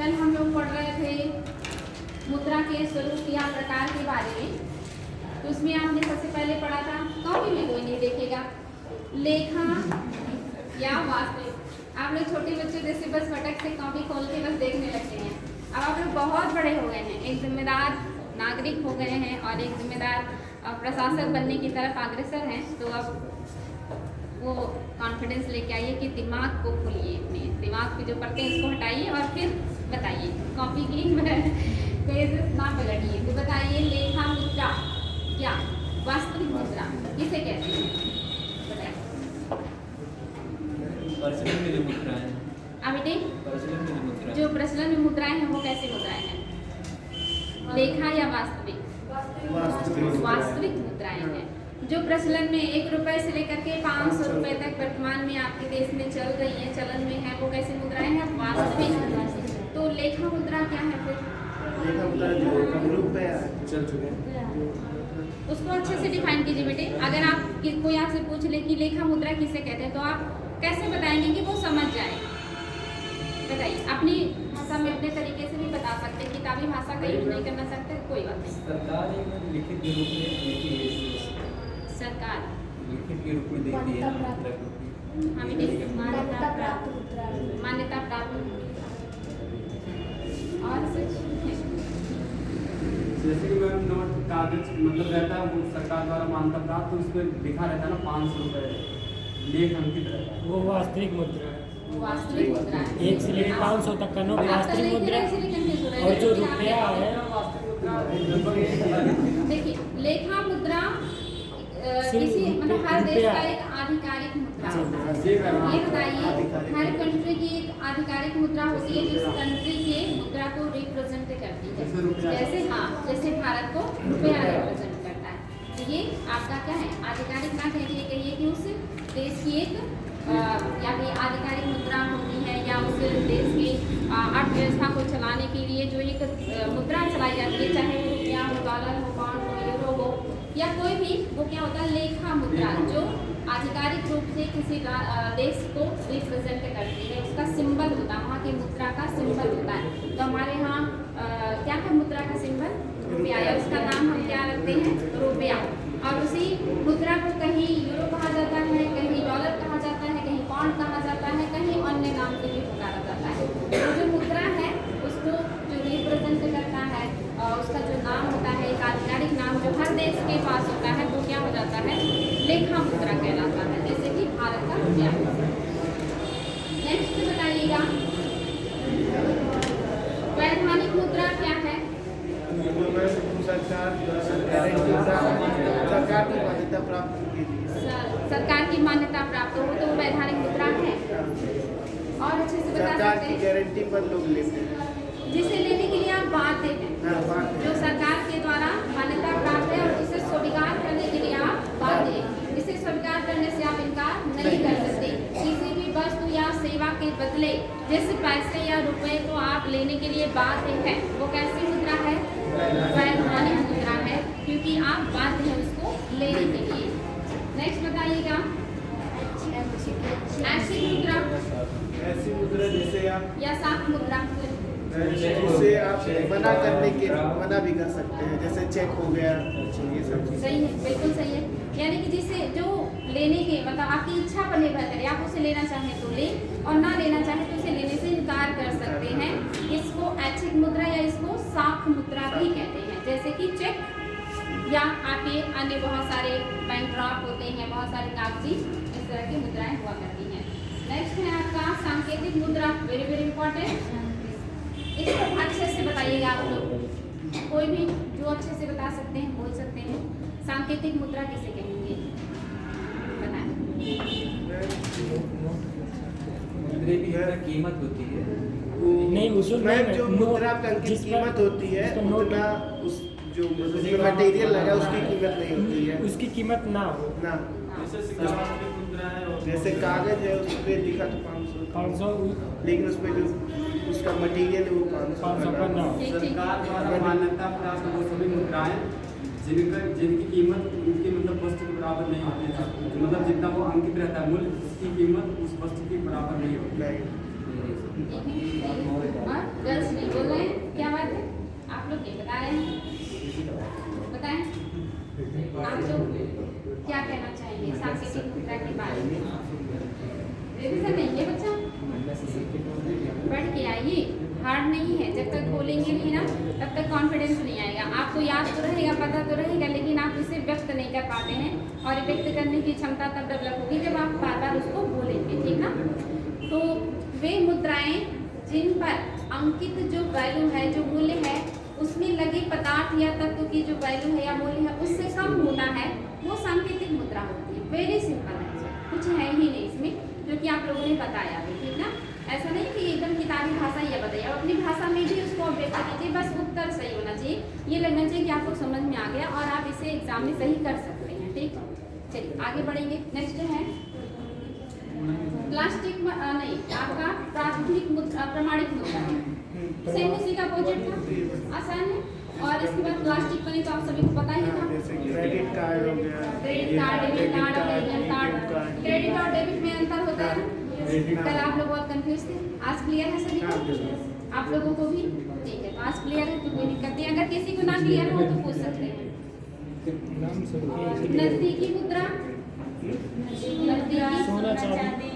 कल हम लोग पढ़ रहे थे मुद्रा के स्वरूप या प्रकार के बारे में। तो उसमें आपने सबसे पहले पढ़ा था, कॉपी में कोई नहीं देखेगा, लेखा या वास्तविक। आप लोग छोटे बच्चे जैसे बस फटक से कॉपी खोल के बस देखने लगते हैं। अब आप लोग बहुत बड़े हो गए हैं, एक जिम्मेदार नागरिक हो गए हैं और एक जिम्मेदार प्रशासक बनने की तरफ अग्रसर हैं। तो अब वो कॉन्फिडेंस लेके आइए कि दिमाग को खोलिए, अपने दिमाग पे जो पढ़ते हैं इसको हटाइए और फिर बताइए कॉपी की पेजेस ना पलटिए। तो बताइए लेखा मुद्रा क्या, वास्तविक मुद्रा किसे कहते हैं, बताइए। प्रचलन में जो मुद्राएं हैं, जो प्रचलन में मुद्राएं हैं वो कैसी मुद्राएं हैं, लेखा या वास्तविक? वास्तविक मुद्राएं हैं। जो प्रचलन में 1 रुपए से लेकर के 500 रुपए तक वर्तमान में आपके देश में चल रही है, चलन में है, वो कैसी मुद्राएं हैं, वास्तविक। तो लेखा मुद्रा क्या है फिर? लेखा मुद्रा जो रुपए चल चुके हैं, उसको अच्छे से डिफाइन कीजिए बेटे। अगर आप कोई आपसे पूछ ले कि लेखा मुद्रा किसे कहते हैं, तो आप कैसे बताएंगे कि वो समझ जाए? बताइए। अपनी भाषा में अपने तरीके से भी बता सकते हैं, किताबी भाषा का यूज नहीं करना सकते, कोई बात नहीं। सरकार एक लिखित के रूप में देती है, सरकार लिखित के रूप में देती है हाँ बेटे, मान्यता प्राप्त और जैसे कि मैम नोट कागज मतलब रहता है वो सरकार द्वारा मान्यता प्राप्त, तो उसमें लिखा रहता है ना 500 रुपये लेख अंकित रहता है, वो वास्तविक मुद्रा है। वास्तविक मुद्रा है। 1 से लेकर 500 तक का नोट वास्तविक मुद्रा है। और जो रुपया है, देखिए लेखा मुद्रा किसी मतलब हर देश का एक आधिकारिक मुद्रा होता है। ये बताइए, हर कंट्री की एक आधिकारिक मुद्रा होती है जिस कंट्री के मुद्रा को रिप्रेजेंट करती है। जैसे हाँ, जैसे भारत को रुपया रिप्रेजेंट करता है, तो ये आपका क्या है, आधिकारिक ना कहिए कि उस देश की एक या कोई आधिकारिक मुद्रा होती है, या उस देश की अर्थव्यवस्था को चलाने के लिए जो एक मुद्रा चलाई जाती है, चाहे वो रुपया हो, डॉलर हो, पाउंड हो, यूरो हो या कोई भी, वो क्या होता है, लेखा मुद्रा, जो आधिकारिक रूप से किसी देश को रिप्रेजेंट करती है, उसका सिंबल होता है, वहाँ की मुद्रा का सिंबल होता है। तो हमारे यहाँ क्या है मुद्रा का सिंबल, रुपया, या उसका नाम हम क्या रखते हैं, रुपया। और उसी मुद्रा को कहीं यूरो कहा जाता है, कहीं डॉलर कहा जाता है, कहीं पाउंड कहा जाता है, कहीं अन्य नाम से भी पुकारा जाता है। तो जो मुद्रा है उसको जो रिप्रेजेंट करता है, उसका जो नाम होता है, एक आधिकारिक नाम जो हर देश के पास होता है, वो क्या हो जाता है, लेखा मुद्रा कहलाता है, जैसे कि भारत का रुपया। नेक्स्ट बताइएगा, वैधानिक मुद्रा क्या है? सरकार की मान्यता प्राप्त की सरकार की मान्यता प्राप्त हो तो वो वैधानिक मुद्रा है। और अच्छे से बता सरकार सकते की हैं, गारंटी पर लोग लेते हैं, जिसे लेने के लिए आप बाध्य हैं, जो सरकार के द्वारा मान्यता प्राप्त है और जिसे स्वीकार करने के लिए आप बाध्य हैं, जिसे स्वीकार करने से आप इनकार नहीं कर सकते। किसी भी वस्तु या सेवा के बदले जिस पैसे या रुपए को आप लेने के लिए बाध्य हैं, वो कैसी मुद्रा है, वैधानिक मुद्रा है, क्योंकि आप बाध्य हैं उसको लेने के लिए। नेक्स्ट बताइएगा, ऐसी मुद्रा, ऐसी मुद्रा जिसे आप या साख मुद्रा, जिसे आप मना करने के मना भी कर सकते हैं, जैसे चेक हो गया, ये सब चीज़। सही है, बिल्कुल सही है। यानी कि जिसे जो लेने के मतलब आपकी इच्छा पर निर्भर करे, आप उसे लेना चाहें तो ले और ना लेना चाहें तो उसे लेने से इनकार कर सकते हैं। इसको ऐच्छिक मुद्रा या इसको साख मुद्रा भी कहते हैं, जैसे कि चेक या आपके अन्य बहुत सारे बैंक ड्राफ्ट होते हैं, बहुत सारे कागजी इस तरह की मुद्राएं हुआ करती हैं। नेक्स्ट है आपका सांकेतिक मुद्रा, वेरी वेरी इंपॉर्टेंट। इसको अच्छे से बताइएगा आप लोग, कोई भी जो अच्छे से बता सकते हैं बोल सकते हैं। सांकेतिक मुद्रा किसे कहेंगे, बताएं। मुद्रे की ज़्यादा कीमत होती है, नहीं उसमें जो मुद्रा की कीमत होती है उतना उस जो मटेरियल लगा उसकी कीमत नहीं होती है, उसकी कीमत ना हो ना। मुद्रा है और जैसे कागज है उस पर लिखा तो 500, लेकिन उस पर जो उसका मटेरियल है वो 500 का ना हो। सरकार द्वारा मान्यता प्राप्त वो सभी मुद्राएं जिनकी कीमत उनकी मतलब वस्तु के बराबर नहीं होती है, मतलब जितना वो अंकित रहता है मूल्य, उसकी कीमत उस वस्तु के बराबर नहीं होती है। गर्ल्स सांकेतिक मुद्रा के बारे में। रिवीजन नहीं है बच्चा, पढ़ के आइए, हार्ड नहीं है। जब तक बोलेंगे नहीं ना तब तक कॉन्फिडेंस नहीं आएगा। आपको याद तो रहेगा, पता तो रहेगा, लेकिन आप उसे व्यक्त नहीं कर पाते हैं, और व्यक्त करने की क्षमता तब डेवलप होगी जब आप बार बार उसको बोलेंगे, ठीक ना। तो वे मुद्राएं जिन पर अंकित जो वैल्यू है, जो मूल्य है, उसमें लगे पदार्थ या तत्व की जो वैल्यू है या मूल्य है उससे कम होता है, वो सांकेतिक मुद्रा होती है। वेरी सिंपल है, कुछ है ही नहीं इसमें, जो कि आप लोगों ने बताया भी, ठीक ना। ऐसा नहीं कि एकदम किताबी भाषा ये बताइए, आप अपनी भाषा में भी उसको व्यक्त कीजिए, बस उत्तर सही होना चाहिए। ये लगना चाहिए कि आपको समझ में आ गया और आप इसे एग्जाम में सही कर सकते हैं, ठीक। चलिए आगे बढ़ेंगे। नेक्स्ट है प्लास्टिक नहीं, आपका प्राथमिक मुद्रा, प्रमाणिक मुद्रा है, सेम उसी का प्रोजेक्ट था, आसान है। और इसके बाद प्लास्टिक बने तो आप सभी को पता ही था, क्रेडिट कार्ड हो गया, क्रेडिट कार्ड, डेबिट कार्ड और डेबिट कार्ड। क्रेडिट और डेबिट में अंतर होता है। कल आप लोग बहुत कंफ्यूज थे, आज क्लियर है सभी को? आप लोगों को भी ठीक है, तो आज क्लियर है तो कोई दिक्कत नहीं। अगर किसी को ना क्लियर हो तो पूछ सकते हैं। नजदीकी मुद्रा, सोना चांदी,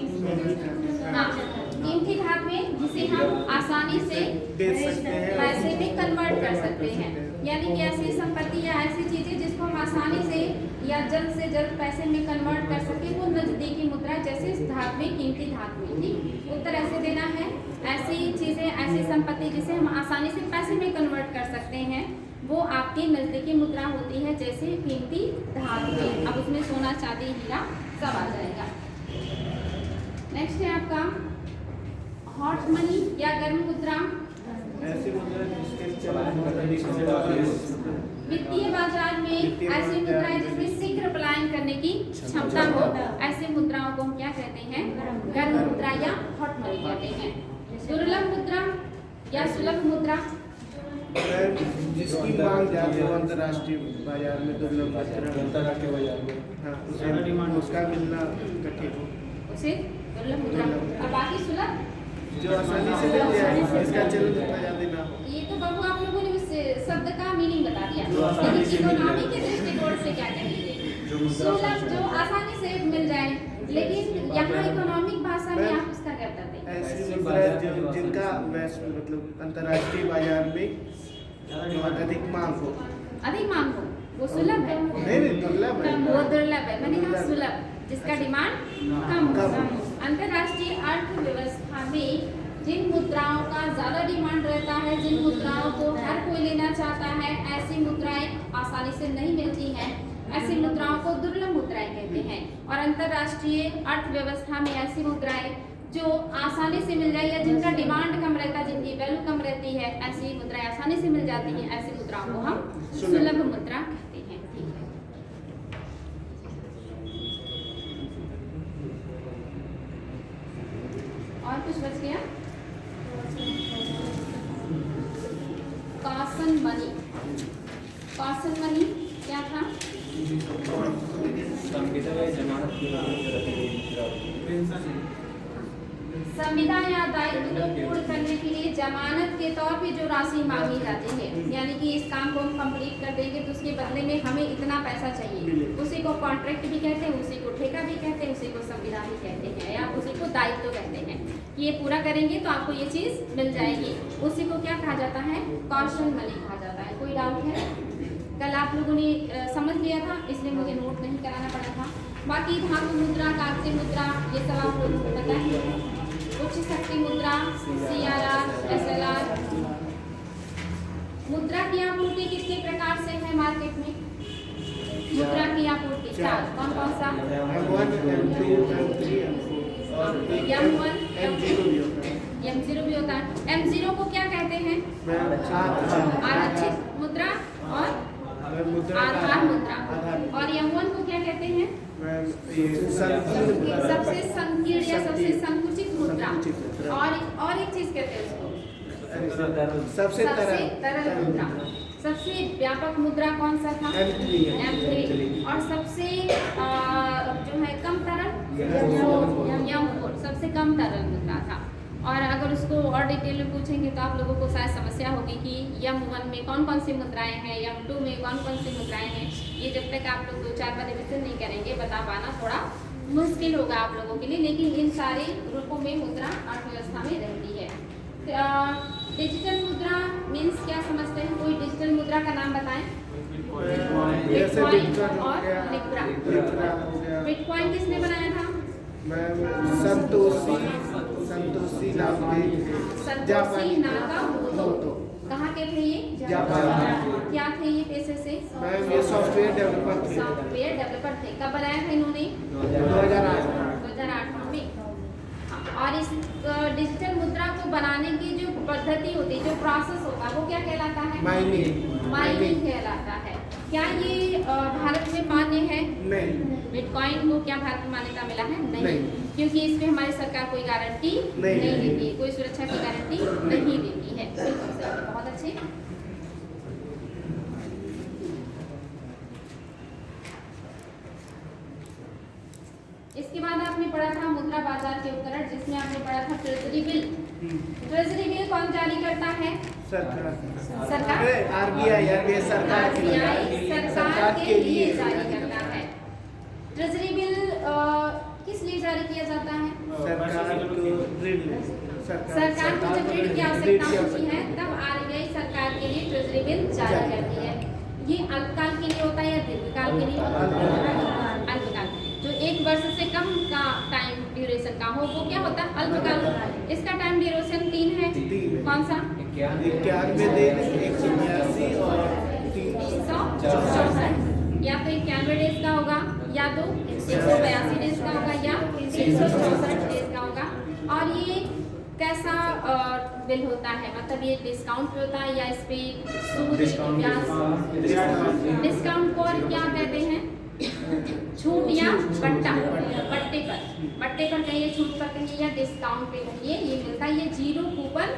हाँ, कीमती धातु जिसे हम आसानी से बेच सकते हैं, पैसे में कन्वर्ट कर सकते हैं। यानी कि ऐसी संपत्ति या ऐसी चीजें जिसको हम आसानी से या जल्द से जल्द पैसे में कन्वर्ट कर सके, वो नजदीकी मुद्रा, जैसे इस धातु में, कीमती धातु में। ठीक, उत्तर ऐसे देना है, ऐसी चीजें, ऐसी संपत्ति जिसे हम आसानी से पैसे में कन्वर्ट कर सकते हैं, वो आपकी नजदीकी मुद्रा होती है, जैसे कीमती धातु में। अब उसमें सोना, चांदी, हीरा सब आ जाएगा। नेक्स्ट है आपका हॉट मनी या गर्म मुद्रा। ऐसी मुद्रा जिसके चलन वित्तीय बाजार में ऐसी मुद्राएं जिसमें शीघ्र पलायन करने की क्षमता हो, ऐसी मुद्राओं को हम क्या कहते हैं? गर्म मुद्रा या हॉट मनी कहते हैं। दुर्लभ मुद्रा या सुलभ मुद्रा, जिसकी मांग ज्यादा हो अंतर्राष्ट्रीय बाजार में, दुर्लभ अंतर्राष्ट्रीय बाजार में, हाँ, उसका मिलना कठिन हो, उसे दुर्लभ मुद्रा। और बाकी सुलभ जो आसानी से मिल जाए, इसका चलन उतना ज्यादा ना हो। ये तो बाबू आप लोगों ने उस शब्द का मीनिंग बता दिया, लेकिन इकोनॉमी के दृष्टिकोण से क्या कहेंगे? सुलभ, जो आसानी से मिल जाए, लेकिन यहाँ इकोनॉमिक भाषा में आप उसका क्या बताते हैं? ऐसी मुद्रा जिनका मतलब अंतर्राष्ट्रीय बाजार में अधिक मांग हो। अधिक मांग हो, वो सुलभ है। नहीं, दुर्लभ है। वो दुर्लभ है, मैंने कहा सुलभ, जिसका डिमांड कम हो। अंतर्राष्ट्रीय अर्थव्यवस्था में जिन मुद्राओं का ज्यादा डिमांड रहता है, जिन मुद्राओं को हर कोई लेना चाहता है, ऐसी मुद्राएं आसानी से नहीं मिलती हैं, ऐसी मुद्राओं को दुर्लभ मुद्राएं कहते हैं। और अंतर्राष्ट्रीय अर्थव्यवस्था में ऐसी मुद्राएं जो आसानी से मिल जाए या जिनका डिमांड कम रहता है, जिनकी वैल्यू कम रहती है, ऐसी मुद्राएं आसानी से मिल जाती हैं, ऐसी मुद्राओं को हम सुलभ मुद्रा कहते हैं। ठीक है, और कुछ बच गया? Caution money. कॉशन मनी क्या था? संविदा या दायित्व को पूर्ण करने के लिए जमानत के तौर पे जो राशि मांगी जाती है, यानी कि इस काम को हम कंप्लीट कर देंगे तो उसके बदले में हमें इतना पैसा चाहिए, उसी को कॉन्ट्रैक्ट भी कहते हैं, उसी को ठेका भी कहते हैं, उसी को संविदा भी कहते हैं, या उसी को दायित्व कहते हैं कि ये पूरा करेंगे तो आपको ये चीज मिल जाएगी। उसी को क्या कहा जाता है? कॉशन मनी कहा जाता है। कोई डाउट है? कल आप लोगों ने समझ लिया था, इसलिए मुझे नोट नहीं कराना पड़ा था। बाकी धातु मुद्रा, कागजी मुद्रा, ये सब आप लोगों को पता है। उच्च शक्ति मुद्रा, CRR, SLR। मुद्रा की आपूर्ति कितने प्रकार से है मार्केट में? मुद्रा की आपूर्ति चार, कौन कौन सा? M1, M2, M3, M1, M0 भी होता है। M0 भी होता है। M0 को क्या कहते हैं? आरक्षित मुद्रा और आधार मुद्रा। और M1 को क्या कहते हैं? सबसे संकीर्ण या सबसे संकुचित मुद्रा। और एक चीज कहते हैं उसको, सबसे तरल मुद्रा। सबसे व्यापक मुद्रा कौन सा था? M3। और सबसे जो है कम तरल, M4, सबसे कम तरल मुद्रा था। और अगर उसको और डिटेल में पूछेंगे तो आप लोगों को शायद समस्या होगी कि यम 1 में कौन कौन सी मुद्राएं हैं, यम 2 में कौन कौन सी मुद्राएं हैं। ये जब तक आप लोग 2-4 बार रिविजन नहीं करेंगे बता पाना थोड़ा मुश्किल होगा आप लोगों के लिए, लेकिन इन सारे रूपों में मुद्रा अर्थव्यवस्था में रहती है। डिजिटल मुद्रा मीन्स क्या समझते हैं? कोई डिजिटल मुद्रा का नाम बताएं। जैसे बिटकॉइन बिटकॉइन हो और गया, लिब्रा। लिब्रा हो गया। बिटकॉइन किसने बनाया था? मैम संतोषी संतोषी जापानी नाकामोटो। कहाँ के थे ये? जापान। क्या थे ये पैसे से? मैम ये सॉफ्टवेयर डेवलपर थे। सॉफ्टवेयर डेवलपर थे। कब बनाया था इन्होंने? 2008 में। और इस डिजिटल मुद्रा को बनाने की जो पद्धति होती है, जो प्रोसेस होता है, वो क्या कहलाता है? माइनिंग कहलाता है। क्या ये भारत में मान्य है? नहीं। बिटकॉइन को क्या भारत में मान्यता मिला है? नहीं। क्योंकि इस पे हमारी सरकार कोई गारंटी नहीं देती है, कोई सुरक्षा की गारंटी नहीं देती है। बिल्कुल सही है, बहुत अच्छे। इसके बाद आपने पढ़ा था मुद्रा बाजार के उपकरण, जिसमें आपने पढ़ा था ट्रेजरी बिल। ट्रेजरी बिल कौन जारी करता है? सरकार। RBI सरकार के लिए जारी करता है। ट्रेजरी बिल किस लिए जारी किया जाता है? सरकार को जब ऋण की आवश्यकता होती है तब RBI सरकार के लिए ट्रेजरी बिल जारी करती है। ये अल्पकाल के लिए होता है या दीर्घकाल के लिए? अल्पकाल। जो 1 वर्ष से कम का टाइम ड्यूरेशन का हो वो क्या होता है? अल्पकाल। इसका टाइम ड्यूरेशन 3 है। कौन सा? 91 दिन, 182 और 364। या तो 91 डेज का होगा, या तो 182 डेज का होगा, या 164 डेज का होगा। और ये कैसा बिल होता है? मतलब ये डिस्काउंट पे होता है या इस पे सूद ब्याज? डिस्काउंट को क्या कहते हैं? छूट या बट्टा। बट्टे पर कहिए, छूट पर कहिए, या डिस्काउंट पे कहिए, ये मिलता है। ये 0 कूपन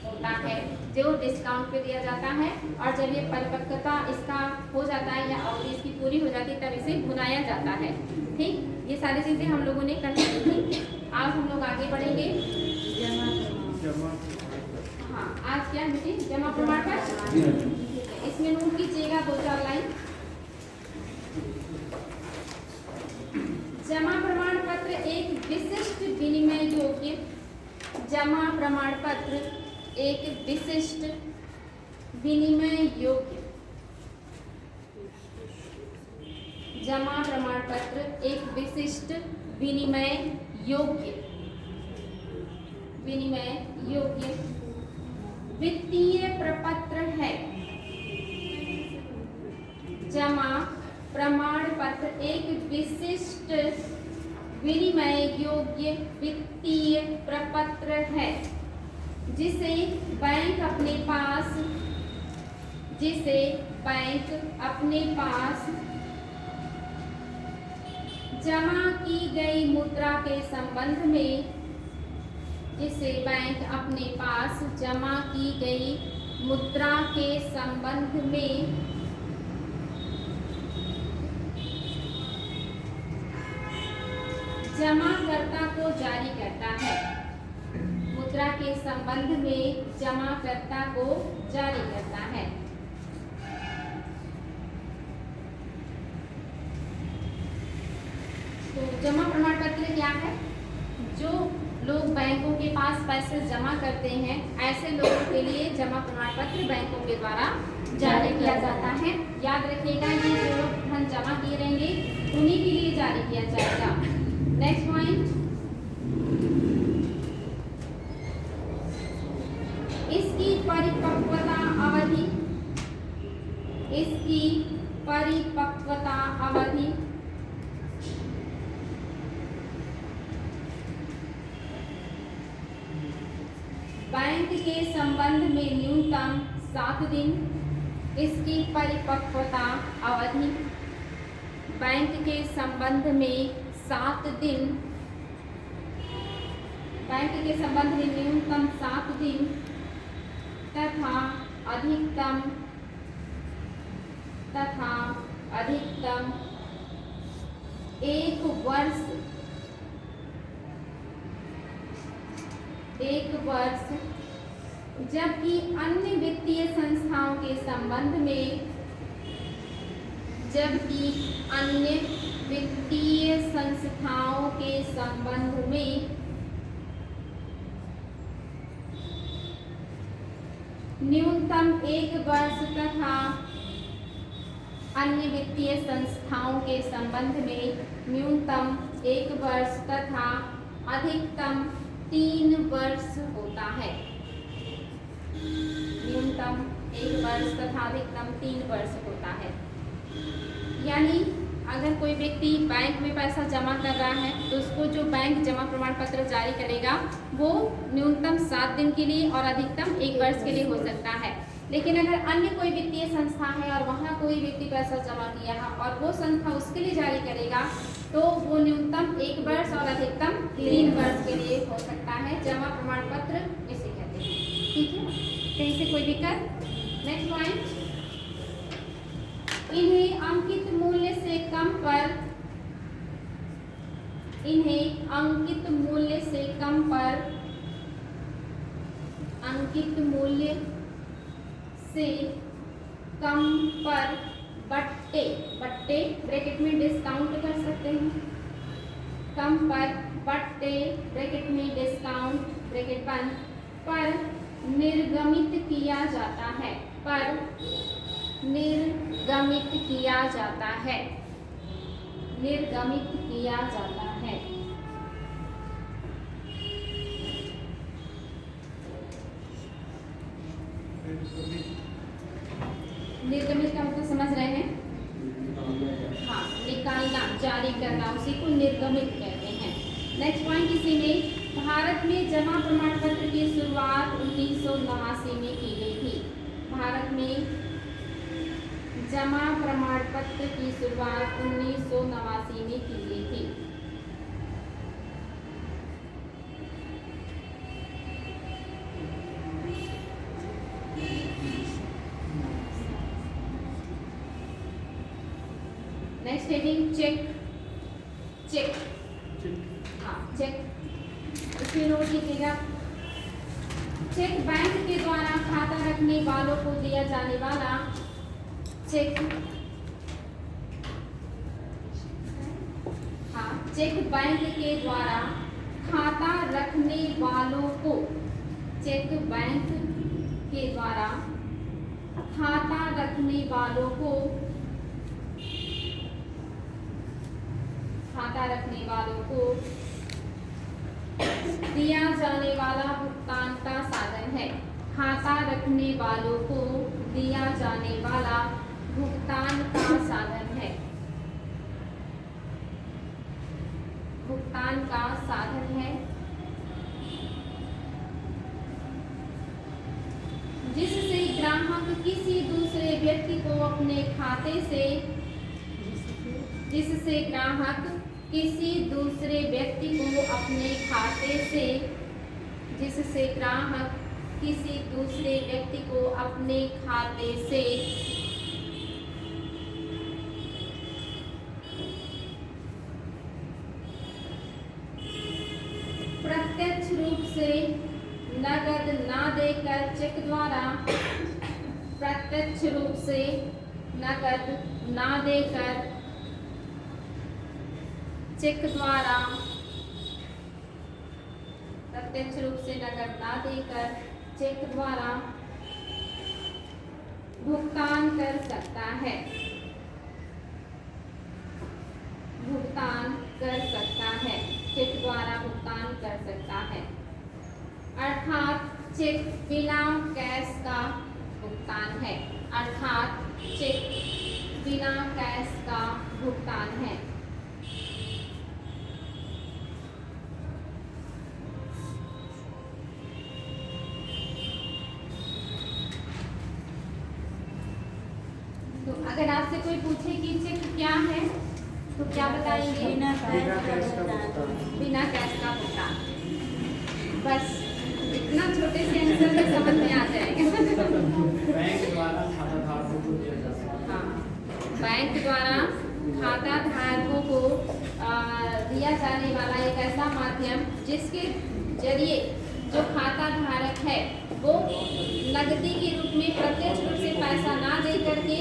होता है जो डिस्काउंट पे दिया जाता है। और जब ये परिपक्वता इसका हो जाता है या अवधि इसकी पूरी हो जाती है तब इसे भुनाया जाता है। ठीक, ये सारी चीजें हम लोगों ने कर ली थी। आज हम लोग आगे बढ़ेंगे। हाँ, आज क्या बेटी? जमा प्रमाण पत्र। इसमें नोट कीजिएगा 2-4 लाइन। जमा प्रमाण पत्र एक विशिष्ट विनिमय योग्य। जमा प्रमाण पत्र एक विशिष्ट विनिमय योग्य। जमा प्रमाण पत्र एक विशिष्ट विनिमय योग्य वित्तीय प्रपत्र है। जमा प्रमाण पत्र एक विशिष्ट विनिमय योग्य वित्तीय प्रपत्र है जिसे बैंक अपने पास जमा की गई मुद्रा के संबंध में जिसे बैंक अपने पास जमा की गई मुद्रा के संबंध में जमाकर्ता को जारी करता है। मुद्रा के संबंध में जमाकर्ता को जारी करता है। तो जमा प्रमाण पत्र क्या है? जो लोग बैंकों के पास पैसे जमा करते हैं ऐसे लोगों के लिए जमा प्रमाण पत्र बैंकों के द्वारा जारी किया जाता है। याद रखिएगा, ये जो लोग धन जमा किए रहेंगे उन्हीं के लिए जारी किया जाएगा। नेक्स्ट पॉइंट, इसकी परिपक्वता अवधि बैंक के संबंध में न्यूनतम 7 दिन। इसकी परिपक्वता अवधि बैंक के संबंध में 7 दिन। बैंक के संबंध में न्यूनतम 7 दिन तथा अधिकतम 1 वर्ष। 1 वर्ष, जबकि अन्य वित्तीय संस्थाओं के संबंध में न्यूनतम 1 वर्ष तथा अन्य वित्तीय संस्थाओं के संबंध में न्यूनतम 1 वर्ष तथा अधिकतम 3 वर्ष होता है। न्यूनतम 1 वर्ष तथा अधिकतम 3 वर्ष होता है। यानी अगर कोई व्यक्ति बैंक में पैसा जमा कर रहा है तो उसको जो बैंक जमा प्रमाण पत्र जारी करेगा वो न्यूनतम 7 दिन के लिए और अधिकतम 1 वर्ष के लिए हो सकता है। लेकिन अगर अन्य कोई वित्तीय संस्था है और वहाँ कोई व्यक्ति पैसा जमा किया है और वो संस्था उसके लिए जारी करेगा तो वो न्यूनतम 1 वर्ष और अधिकतम 3 वर्ष के लिए हो सकता है। जमा प्रमाण पत्र इसे कहते हैं। ठीक है, कहीं से कोई दिक्कत? नेक्स्ट पॉइंट, इन्हें अंकित मूल्य से कम पर बट्टे ब्रैकेट में डिस्काउंट कर सकते हैं। कम पर बट्टे ब्रैकेट में डिस्काउंट ब्रैकेट बंद पर निर्गमित किया जाता है। निर्गमित किया जाता है। निर्गमित का मतलब समझ रहे हैं? हाँ, निकालना, जारी करना, उसी को निर्गमित कहते हैं। नेक्स्ट पॉइंट, इसी में भारत में जमा प्रमाण पत्र की शुरुआत 1989 में की गई थी। भारत में जमा प्रमाण पत्र की शुरुआत 1989 में की गई थी। Next heading, cheque. हाँ, चेक इसमें नोट कीजिएगा। चेक बैंक के द्वारा खाता रखने वालों को दिया जाने वाला चेक। हाँ, चेक बैंक के द्वारा खाता रखने वालों को, चेक बैंक के द्वारा खाता रखने वालों को दिया जाने वाला भुगतान का साधन है। खाता रखने वालों को दिया जाने वाला भुगतान का साधन है। जिससे ग्राहक किसी दूसरे व्यक्ति को अपने खाते से प्रत्यक्ष रूप से नगद ना देकर चेक द्वारा भुगतान कर सकता है। चेक द्वारा भुगतान कर सकता है, अर्थात चेक बिना कैश का भुगतान है। तो अगर आपसे कोई पूछे कि चेक क्या है तो क्या बताएंगे? बिना कैश का भुगतान। बस इतना छोटे से आंसर में समझ में आ जाएगा। बैंक द्वारा खाताधारकों को दिया जा सकता है। हाँ, बैंक द्वारा खाता धारकों को दिया जाने वाला एक ऐसा माध्यम जिसके जरिए जो खाता धारक है वो नकदी के रूप में प्रत्यक्ष रूप से पैसा ना दे करके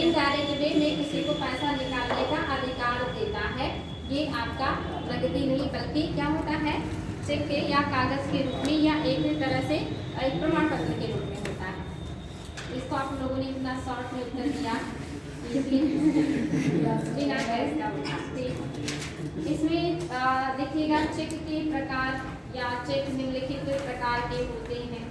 इनडायरेक्ट वे में किसी को पैसा निकालने का अधिकार देता है, ये आपका नकदी नहीं बल्कि क्या होता है, चेक के या कागज के रूप में या एक तरह से एक प्रमाण पत्र के रूप में होता है। इसको आप लोगों ने इतना शॉर्ट में उत्तर दिया, बिना कैश का होता है। इसमें देखिएगा चेक के प्रकार या चेक निम्नलिखित प्रकार के होते हैं।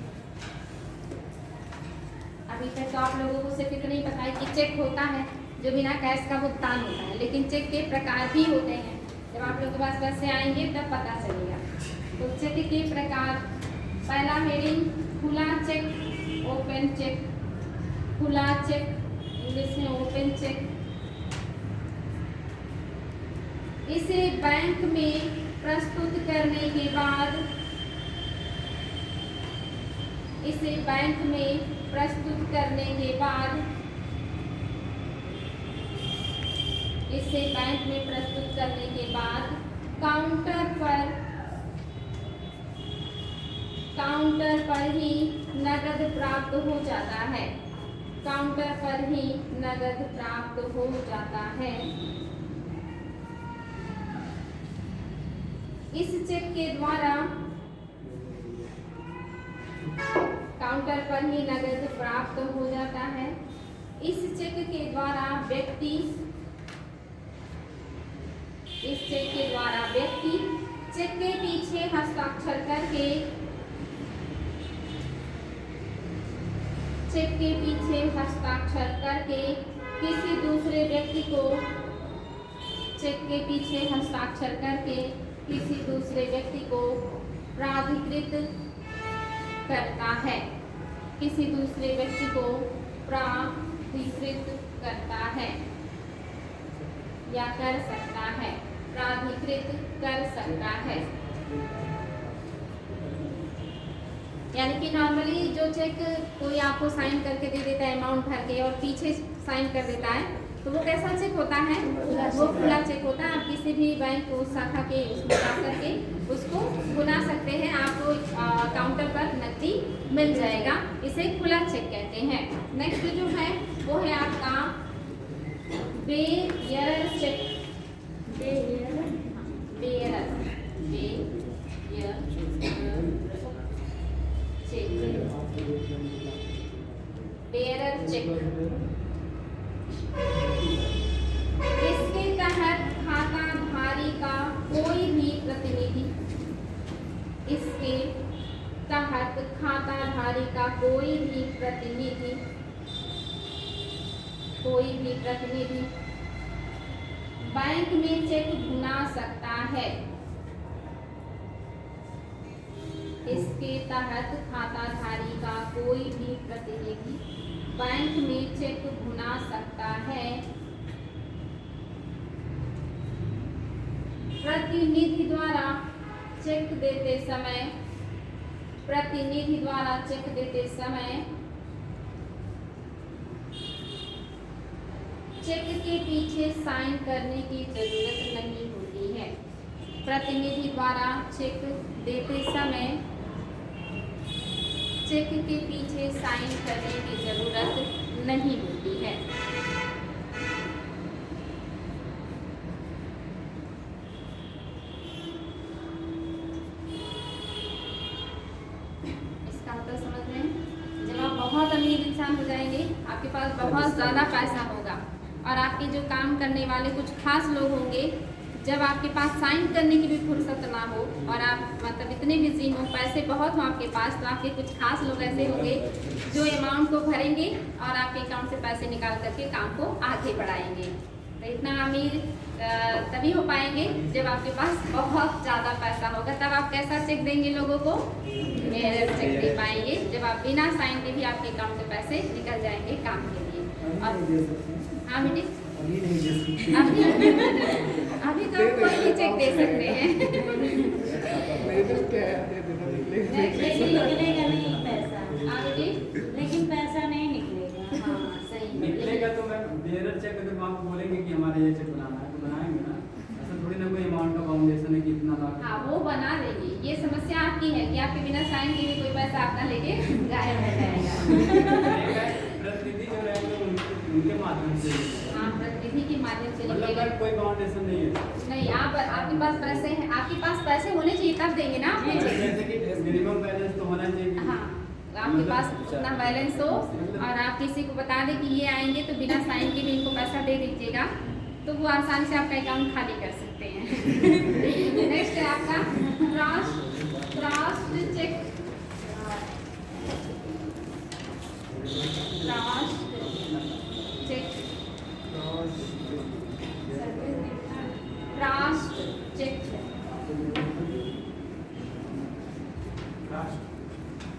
अभी तक तो आप लोगों को सिर्फ इतना ही पता है कि चेक होता है जो बिना कैश का भुगतान होता है, लेकिन चेक के प्रकार भी होते हैं। जब आप लोगों के पास पैसे आएंगे तब पता चलेगा। तो चेक के प्रकार, पहला हेडिंग खुला चेक, ओपन चेक। खुला चेक इंग्लिश में ओपन चेक। इसे बैंक में प्रस्तुत करने के बाद इसे बैंक में प्रस्तुत करने के बाद इसे बैंक में प्रस्तुत करने के बाद काउंटर पर ही नगद प्राप्त हो जाता है। काउंटर पर ही नगद प्राप्त हो जाता है। इस चेक के द्वारा काउंटर पर ही नगद प्राप्त हो जाता है। इस चेक के द्वारा व्यक्ति चेक के पीछे हस्ताक्षर करके किसी दूसरे व्यक्ति को प्राधिकृत करता है। किसी दूसरे व्यक्ति को प्राधिकृत करता है या कर सकता है, प्राधिकृत कर सकता है। यानी कि नॉर्मली जो चेक कोई आपको साइन करके दे देता है अमाउंट भर के और पीछे साइन कर देता है, तो वो कैसा चेक होता है? वो खुला चेक होता है। आप किसी भी बैंक उस शाखा के उसमें जा करके उसको बुला सकते हैं, आपको काउंटर पर नकदी मिल जाएगा। इसे खुला चेक कहते हैं। नेक्स्ट जो है वो है आपका बेयरर चेक। Bearer check. इसके तहत खाताधारी का कोई भी प्रतिनिधि बैंक में चेक भुना सकता है। इसके तहत खाताधारी का कोई भी प्रतिनिधि बैंक में चेक भुना सकता है। प्रतिनिधि द्वारा चेक देते समय चेक के पीछे साइन करने की जरूरत नहीं होती है। प्रतिनिधि द्वारा चेक देते समय चेक के पीछे साइन करने की जरूरत नहीं होती है। इसका मतलब समझ में, जब आप बहुत अमीर इंसान हो जाएंगे, आपके पास बहुत ज़्यादा पैसा होगा और आपके जो काम करने वाले कुछ खास लोग होंगे, जब आपके पास साइन करने की भी फुर्सत ना हो और आप मतलब इतने बिजी हो, पैसे बहुत हो आपके पास, तो आपके कुछ खास लोग ऐसे होंगे जो अमाउंट को भरेंगे और आपके अकाउंट से पैसे निकाल करके काम को आगे बढ़ाएंगे। तो इतना अमीर तभी हो पाएंगे जब आपके पास बहुत ज़्यादा पैसा होगा। तब आप कैसा चेक देंगे लोगों को? बेयरर चेक दे पाएंगे, जब आप बिना साइन के भी आपके अकाउंट से पैसे निकल जाएंगे काम के लिए। और हाँ बेटी, अभी तो कोई भी चेक दे सकते हैं। निकलेगा नहीं पैसा। लेकिन पैसा नहीं निकलेगा। हाँ सही निकलेगा तो मैं बेयरर चेक अगर आपको बोलेंगे कि हमारे ये चेक बनाना है तो बनाएंगे ना। ऐसा थोड़ी ना कोई अमाउंट का फाउंडेशन है कि इतना लाख। हाँ वो बना देंगे। ये समस्या आपकी है कि आपके बिना बहाना लेके गायब हो जाएगा। प्रतिनिधि जो रहेंगे उनके माध्यम से, हाँ, प्रतिनिधि के माध्यम से मतलब लिखेगा। कोई बाउंडेशन नहीं है। नहीं, आपके पास पैसे हैं, आपके पास पैसे होने चाहिए तब देंगे ना आप मुझे। जैसे कि मिनिमम बैलेंस तो होना चाहिए। हाँ, आपके पास उतना बैलेंस हो और आप किसी को बता दें कि ये आएंगे तो बिना साइन के भी इनको पैसा दे दीजिएगा, तो वो आसानी से आपका अकाउंट खाली कर सकते हैं। नेक्स्ट है आपका cross cheque. Cross cheque, cross cheque,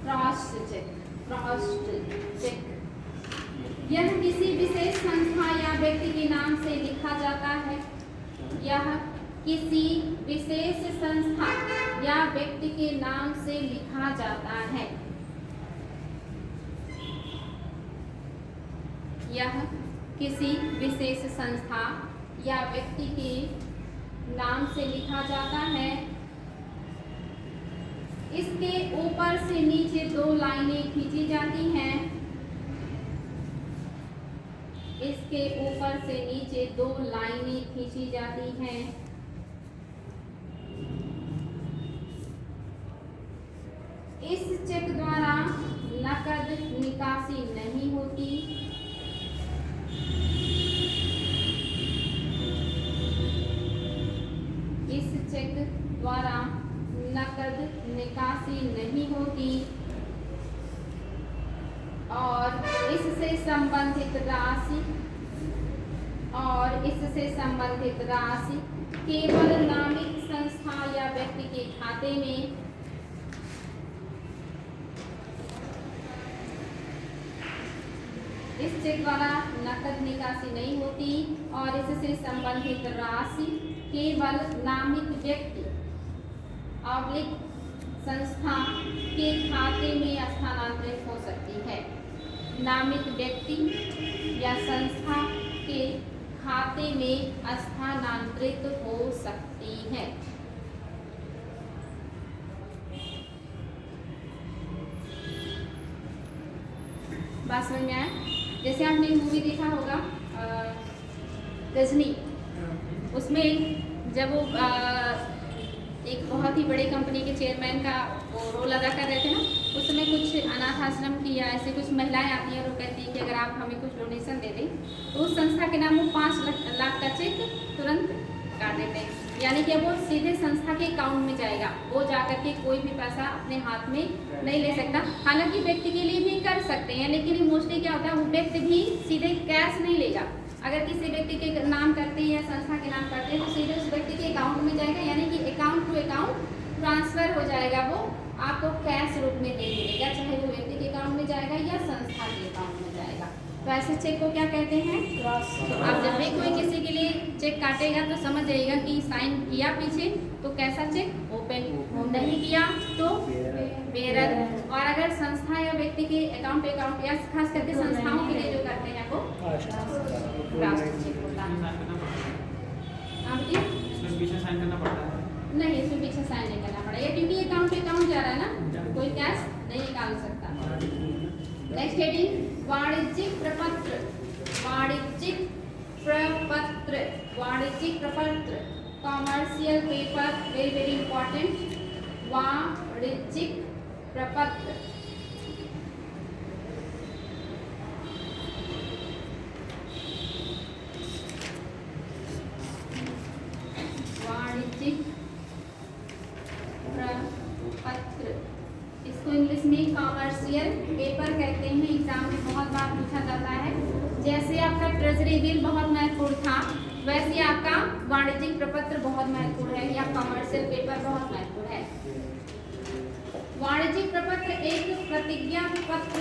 cross cheque, cross cheque. यह किसी विशेष संस्था या व्यक्ति के नाम से लिखा जाता है। यह किसी विशेष संस्था या व्यक्ति के नाम से लिखा जाता है। यह किसी विशेष संस्था या व्यक्ति के नाम से लिखा जाता है। इसके ऊपर से नीचे 2 लाइनें खींची जाती हैं। इसके ऊपर से नीचे 2 लाइनें खींची जाती हैं। इस चेक द्वारा नकद निकासी नहीं होती। इस चेक द्वारा नकद निकासी नहीं होती और इससे संबंधित राशि केवल नामित संस्था या व्यक्ति के खाते में इस चेक द्वारा नकद निकासी नहीं होती और इससे संबंधित राशि केवल नामित व्यक्ति ऑब्लिक संस्था के खाते में स्थानांतरित हो सकती है। नामित व्यक्ति या संस्था के खाते में स्थानांतरित हो सकती है। बात समझ में आया? जैसे आपने मूवी देखा होगा गजनी, उसमें जब वो एक बहुत ही बड़े कंपनी के चेयरमैन का वो रोल अदा कर रहे थे ना, उस समय कुछ अनाथ आश्रम की या ऐसे कुछ महिलाएं आती हैं और वो कहती हैं कि अगर आप हमें कुछ डोनेशन दे दें तो उस संस्था के नाम वो 5 लाख का चेक तुरंत काट देते हैं। यानी कि वो सीधे संस्था के अकाउंट में जाएगा, वो जाकर के कोई भी पैसा अपने हाथ में नहीं ले सकता। हालांकि व्यक्ति के लिए भी कर सकते हैं, लेकिन मोस्टली क्या होता है वो व्यक्ति भी सीधे कैश नहीं लेगा। अगर किसी व्यक्ति के नाम करते हैं या संस्था के नाम करते हैं तो सीधे उस व्यक्ति के अकाउंट में जाएगा, यानी कि अकाउंट टू अकाउंट ट्रांसफर हो जाएगा। वो आपको कैश रूप में दे देगा, चाहे वो व्यक्ति के अकाउंट में जाएगा या संस्था के अकाउंट में जाएगा। तो ऐसे चेक को क्या कहते हैं? क्रॉस। तो आप जब भी कोई किसी के लिए चेक काटेगा तो समझ जाइएगा कि साइन किया पीछे तो कैसा चेक, ओपन, नहीं किया तो बेरर। और अगर संस्था या व्यक्ति के अकाउंट या खास करके संस्थाओं के लिए जो करते हैं वो क्रॉस चेक होता है। इसमें पीछे साइन करना पड़ता है? नहीं, इसमें पीछे साइन नहीं करना पड़ेगा क्योंकि अकाउंट पे अकाउंट जा रहा है ना, कोई कैश नहीं निकाल सकता। नेक्स्ट हेडिंग वाणिज्यिक प्रपत्र। वाणिज्यिक प्रपत्र, वाणिज्यिक प्रपत्र, commercial paper, very very important. वाणिज्यिक प्रपत्र, वाणिज्यिक प्रपत्र, इसको इंग्लिश में कॉमर्शियल पेपर कहते हैं। एग्जाम में बहुत बार पूछा जाता है। जैसे आपका ट्रेजरी बिल बहुत महत्वपूर्ण था, वैसे आपका वाणिज्यिक प्रपत्र बहुत महत्वपूर्ण है या कॉमर्शियल पेपर बहुत महत्वपूर्ण है। वाणिज्यिक प्रपत्र एक प्रतिज्ञा पत्र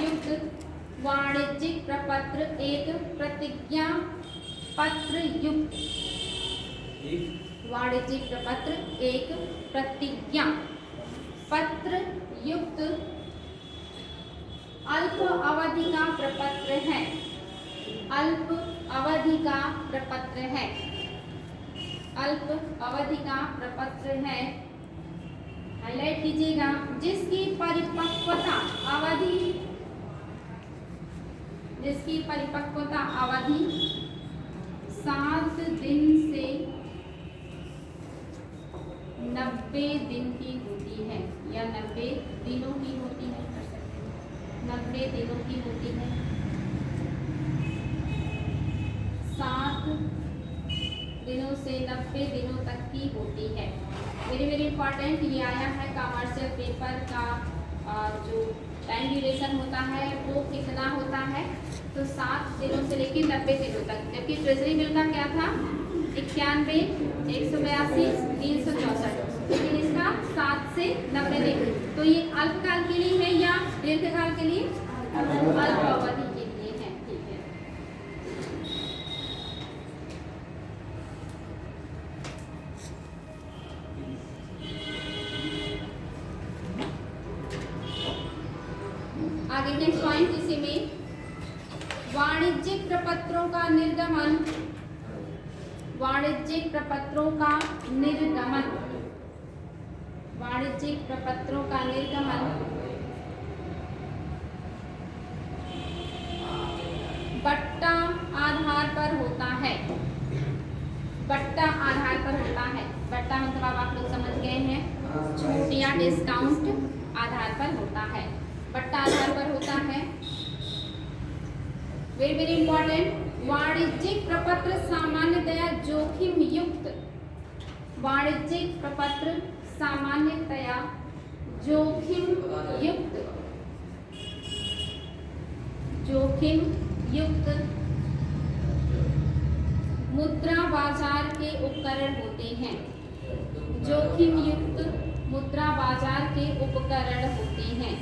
युक्त, वाणिज्यिक प्रपत्र एक प्रतिज्ञा पत्र युक्त, वाणिज्यिक प्रपत्र एक प्रतिज्ञा पत्र युक्त अल्प अवधि का प्रपत्र है। अल्प अवधि का प्रपत्र है। अल्प अवधि का प्रपत्र है। हाईलाइट कीजिएगा, जिसकी परिपक्वता अवधि 7 दिन से 90 दिन की होती है या 90 दिनों की होती है, 90 दिनों की होती है। 7 दिनों से 90 दिनों तक की होती है। वेरी इंपॉर्टेंट, ये आया है कमर्शियल पेपर का जो टाइम ड्यूरेशन होता है वो कितना होता है, तो 7 दिनों से लेकर 90 दिनों तक। जबकि ट्रेजरी बिल का क्या था, 91, 182, 364, लेकिन इसका 7 से 90 दिन। तो ये अल्पकाल के लिए है या दीर्घकाल के लिए? अल्प अवधि के लिए है। ठीक है, आगे नेक्स्ट पॉइंट इसी में वाणिज्यिक प्रपत्रों का निर्गमन। वाणिज्यिक प्रपत्रों का निर्गमन, वाणिज्यिक प्रपत्रों का निर्गमन बट्टा आधार पर होता है। बट्टा आधार पर होता है। बट्टा मतलब अब आप लोग समझ गए हैं, छूट या डिस्काउंट आधार पर होता है, बट्टा आधार पर होता है। वेरी इंपॉर्टेंट, वाणिज्यिक प्रपत्र सामान्यतया जोखिम युक्त, वाणिज्यिक प्रपत्र सामान्यतया जोखिम युक्त मुद्रा बाजार के उपकरण होते हैं। जोखिम युक्त मुद्रा बाजार के उपकरण होते हैं।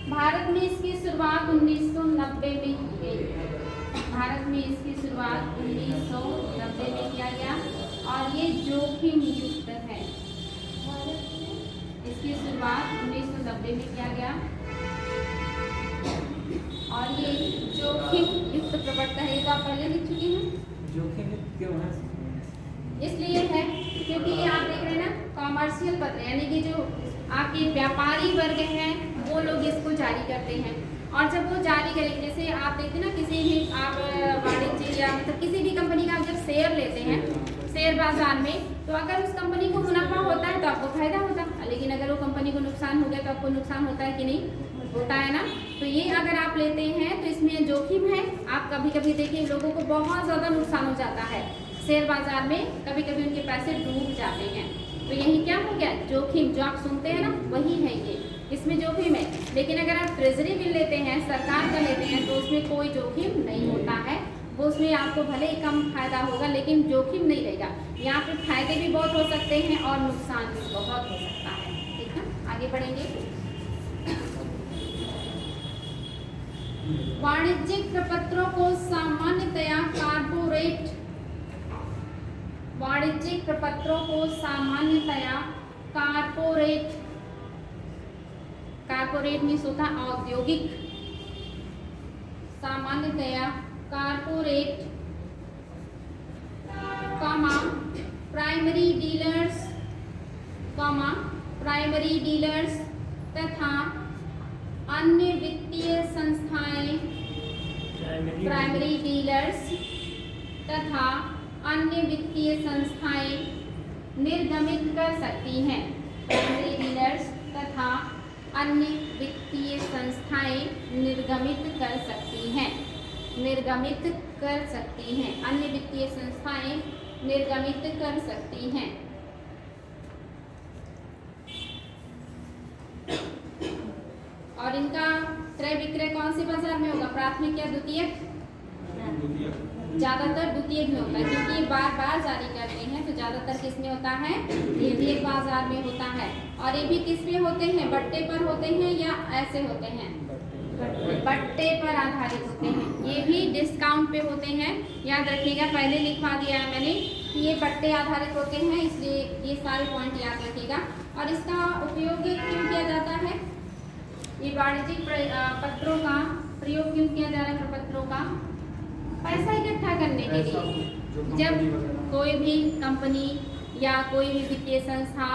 भारत में इसकी शुरुआत 1990 में की गई। भारत में इसकी शुरुआत 1990 में किया गया और ये जोखिम युक्त है। इसकी शुरुआत 1990 में किया गया और ये जोखिम युक्त प्रपत्र है। ये तो आप पहले लिख चुके हैं। जोखिम क्यों है? इसलिए है क्योंकि ये आप देख रहे हैं ना, कॉमर्शियल पत्र, यानी कि जो आपके व्यापारी वर्ग हैं वो लोग इसको जारी करते हैं। और जब वो जारी करेंगे, जैसे आप देखते हैं ना, किसी भी आप वाणिज्य या मतलब किसी भी कंपनी का जब शेयर लेते हैं शेयर बाजार में, तो अगर उस कंपनी को मुनाफा होता है तो आपको फायदा होता है, लेकिन अगर वो कंपनी को नुकसान हो गया तो आपको नुकसान होता है कि नहीं? होता है ना। तो ये अगर आप लेते हैं तो इसमें जोखिम है। आप कभी कभी देखिए लोगों को बहुत ज़्यादा नुकसान हो जाता है शेयर बाजार में, कभी कभी उनके पैसे डूब जाते हैं। तो यही क्या हो गया, जोखिम जो आप सुनते हैं ना वही है ये, इसमें जोखिम है। लेकिन अगर आप ट्रेजरी बिल लेते हैं, सरकार का लेते हैं, तो उसमें कोई जोखिम नहीं होता है। वो उसमें आपको भले ही कम फायदा होगा लेकिन जोखिम नहीं रहेगा। यहाँ पे फायदे भी बहुत हो सकते हैं और नुकसान भी बहुत हो सकता है। ठीक है, आगे बढ़ेंगे। वाणिज्यिक प्रपत्रों को सामान्यतया कारपोरेट, वाणिज्यिक प्रपत्रों को सामान्यतया कारपोरेट, कारपोरेट मीन्स होता है औद्योगिक, सामान्यतया corporate, primary dealers, primary dealers तथा अन्य वित्तीय संस्थाएं, प्राइमरी डीलर्स तथा अन्य वित्तीय संस्थाएं निर्गमित कर सकती हैं। प्राइमरी डीलर्स तथा अन्य वित्तीय संस्थाएं निर्गमित कर सकती हैं, निर्गमित कर सकती हैं, अन्य वित्तीय संस्थाएं निर्गमित कर सकती हैं। और इनका क्रय विक्रय कौन से बाजार में होगा, प्राथमिक या द्वितीयक? ज्यादातर द्वितीयक में होता है, क्योंकि ये बार बार जारी करते हैं, तो ज्यादातर किस में होता है, द्वितीयक बाजार में होता है। और ये भी किस में होते हैं, बट्टे पर होते हैं या ऐसे होते हैं, बट्टे पर आधारित होते हैं। ये भी डिस्काउंट पे होते हैं, याद रखिएगा, पहले लिखवा दिया है मैंने कि ये बट्टे आधारित होते हैं, इसलिए ये सारे पॉइंट याद रखिएगा। और इसका उपयोग क्यों किया जाता है, ये वाणिज्यिक पत्रों का प्रयोग क्यों किया जा रहा है, प्रपत्रों का पैसा इकट्ठा करने के लिए। जब कोई भी कंपनी या कोई भी वित्तीय संस्था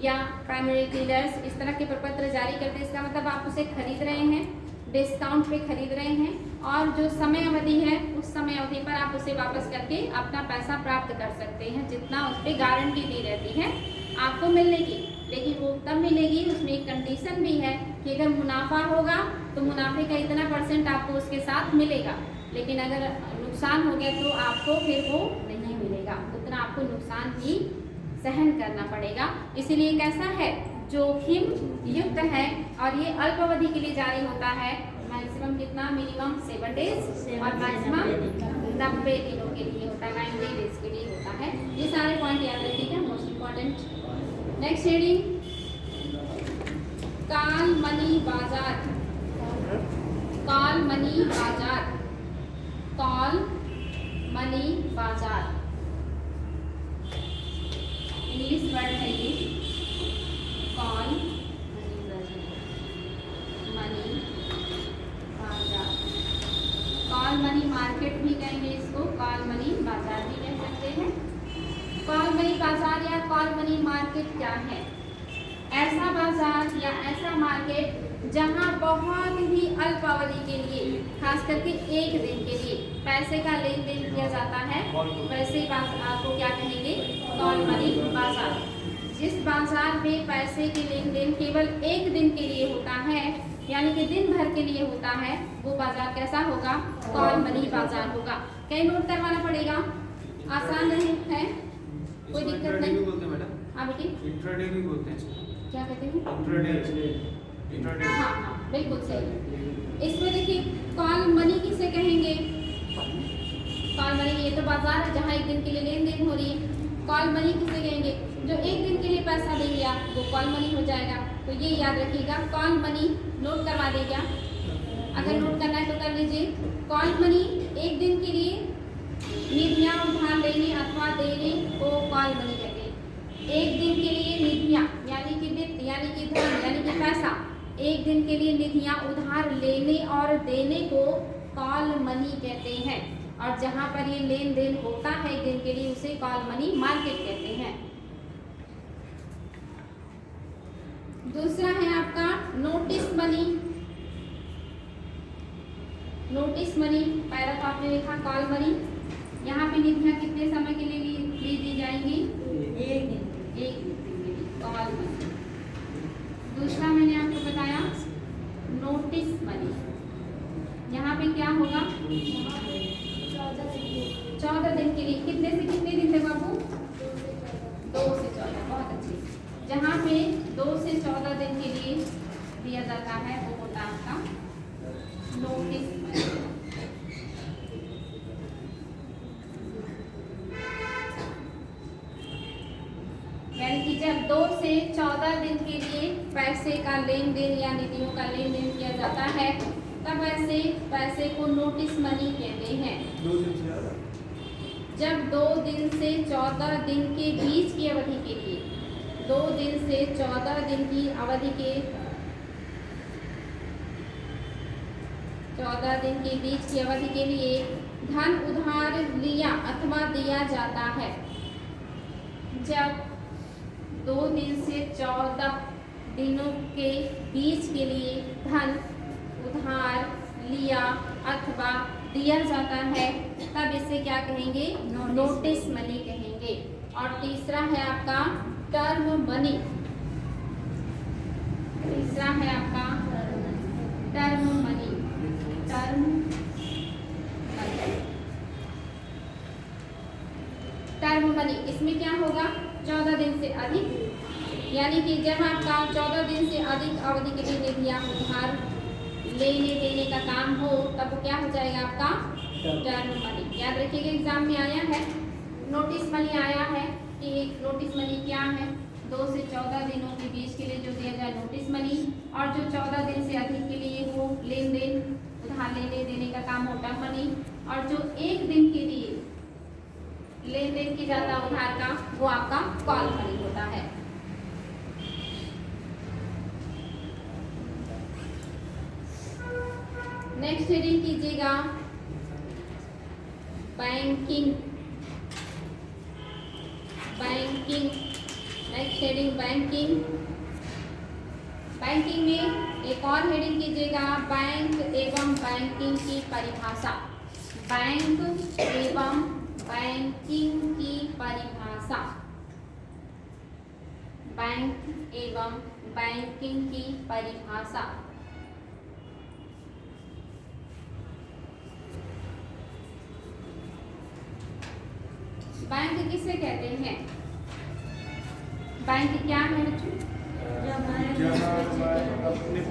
या प्राइमरी डीलर्स इस तरह के प्रपत्र जारी करते हैं, इसका मतलब आप उसे खरीद रहे हैं, डिस्काउंट पे खरीद रहे हैं और जो समय अवधि है उस समय अवधि पर आप उसे वापस करके अपना पैसा प्राप्त कर सकते हैं, जितना उस पर गारंटी दी रहती है आपको मिलने की। लेकिन वो तब मिलेगी, उसमें एक कंडीशन भी है कि अगर मुनाफा होगा तो मुनाफे का इतना % आपको उसके साथ मिलेगा, लेकिन अगर नुकसान हो गया तो आपको फिर वो नहीं मिलेगा, उतना आपको नुकसान भी सहन करना पड़ेगा। इसीलिए कैसा है, जोखिम युक्त है और ये अल्प अवधि के लिए जारी होता है। मैक्सिमम कितना, मिनिमम 7 डेज और मैक्सिमम 90 दिनों के लिए होता है, 90 डेज के लिए होता है। ये सारे पॉइंट याद रखिएगा, मोस्ट इम्पॉर्टेंट। नेक्स्ट हेडिंग, काल मनी बाजार। काल मनी बाजार, काल मनी बाजार इंग्लिश वर्ड है ये, कॉल मनी बाजार। कॉल मनी मार्केट भी कहेंगे इसको, कॉल मनी बाजार भी कह सकते हैं। कॉल मनी बाजार या कॉल मनी मार्केट क्या है? ऐसा बाजार या ऐसा मार्केट जहां बहुत ही अल्प अवधि के लिए, खास करके एक दिन के लिए पैसे का लेन देन किया जाता है, वैसे बाजार को क्या कहेंगे, कॉल मनी बाजार। जिस बाजार में पैसे के लेन देन केवल एक दिन के लिए होता है, यानी कि दिन भर के लिए होता है, वो बाजार कैसा होगा, कॉल मनी बाजार होगा। कहीं नोट करवाना पड़ेगा, आसान नहीं है, कोई दिक्कत नहीं। बोलते हैं मैडम, हाँ बेटी, इंट्राडे भी बोलते हैं, क्या कहते हैं? इंट्राडे। हाँ हाँ बिल्कुल सही। इसमें देखिए कॉल मनी किसे कहेंगे, कॉल मनी ये तो बाजार है जहाँ एक दिन के लिए लेन देन हो रही है। कॉल मनी किसे कहेंगे, जो एक दिन के लिए पैसा दे दिया वो कॉल मनी हो जाएगा। तो ये याद रखिएगा, कॉल मनी नोट करवा देगा, अगर नोट करना है तो कर लीजिए। कॉल मनी एक दिन के लिए निधियाँ उधार लेने अथवा देने को कॉल मनी कहते हैं। एक दिन के लिए निधियाँ यानी कि वित्त यानी कि धन यानी कि पैसा, एक दिन के लिए निधियाँ उधार लेने और देने को कॉल मनी कहते हैं। और जहाँ पर ये लेन देन होता है एक दिन के लिए उसे कॉल मनी मार्केट कहते हैं। दूसरा है आपका नोटिस मनी। नोटिस मनी पहला तो आपने लिखा कॉल मनी, यहाँ पे निधियाँ कितने समय के लिए ली दी जाएंगी, एक दिन के लिए कॉल मनी। दूसरा मैंने आपको बताया नोटिस मनी, यहाँ पे क्या होगा, 14 दिन के लिए। कितने से कितने दिन तक बाबू, 2 से 14, बहुत अच्छी। जहाँ पे 2 से 14 दिन के लिए दिया जाता है वो होता है आपका नोटिस मनी। यानी कि जब 2 से 14 दिन के लिए पैसे का लेन देन या निधियों का लेन देन किया जाता है तब ऐसे पैसे को नोटिस मनी कहते हैं। जब 2 दिन से 14 दिन के बीच की अवधि के लिए, 2 दिन से 14 दिन की अवधि के 14 दिन के बीच की अवधि के लिए धन उधार लिया अथवा दिया जाता है। जब 2 दिन से 14 दिनों के बीच के लिए धन उधार लिया अथवा दिया जाता है तब इसे क्या कहेंगे, नोटिस मनी कहेंगे। और तीसरा है आपका टर्म मनी। तीसरा है आपका term money. Term money, term money इसमें क्या होगा, 14 दिन से अधिक, यानी कि जब आपका 14 दिन से अधिक अवधि के लिए निधियाँ उधार लेने देने का काम हो तब वो क्या हो जाएगा आपका टर्म मनी। याद रखिएगा एग्जाम में आया है, नोटिस मनी आया है कि नोटिस मनी क्या है, 2 से 14 दिनों के बीच के लिए जो दिया जाए नोटिस मनी, और जो 14 दिन से अधिक के लिए वो लेन देन उधार लेने देने का काम हो टर्म मनी, और जो एक दिन के लिए लेन देन की जाता उधार का वो आपका कॉल मनी होता है। नेक्स्ट रीडिंग कीजिएगा banking. Banking heading banking. Banking में एक और हेडिंग कीजिएगा, बैंक एवं बैंकिंग की परिभाषा। बैंक एवं बैंकिंग की परिभाषा। बैंक एवं बैंकिंग की परिभाषा। बैंक किसे कहते हैं? बैंक क्या है बच्चों?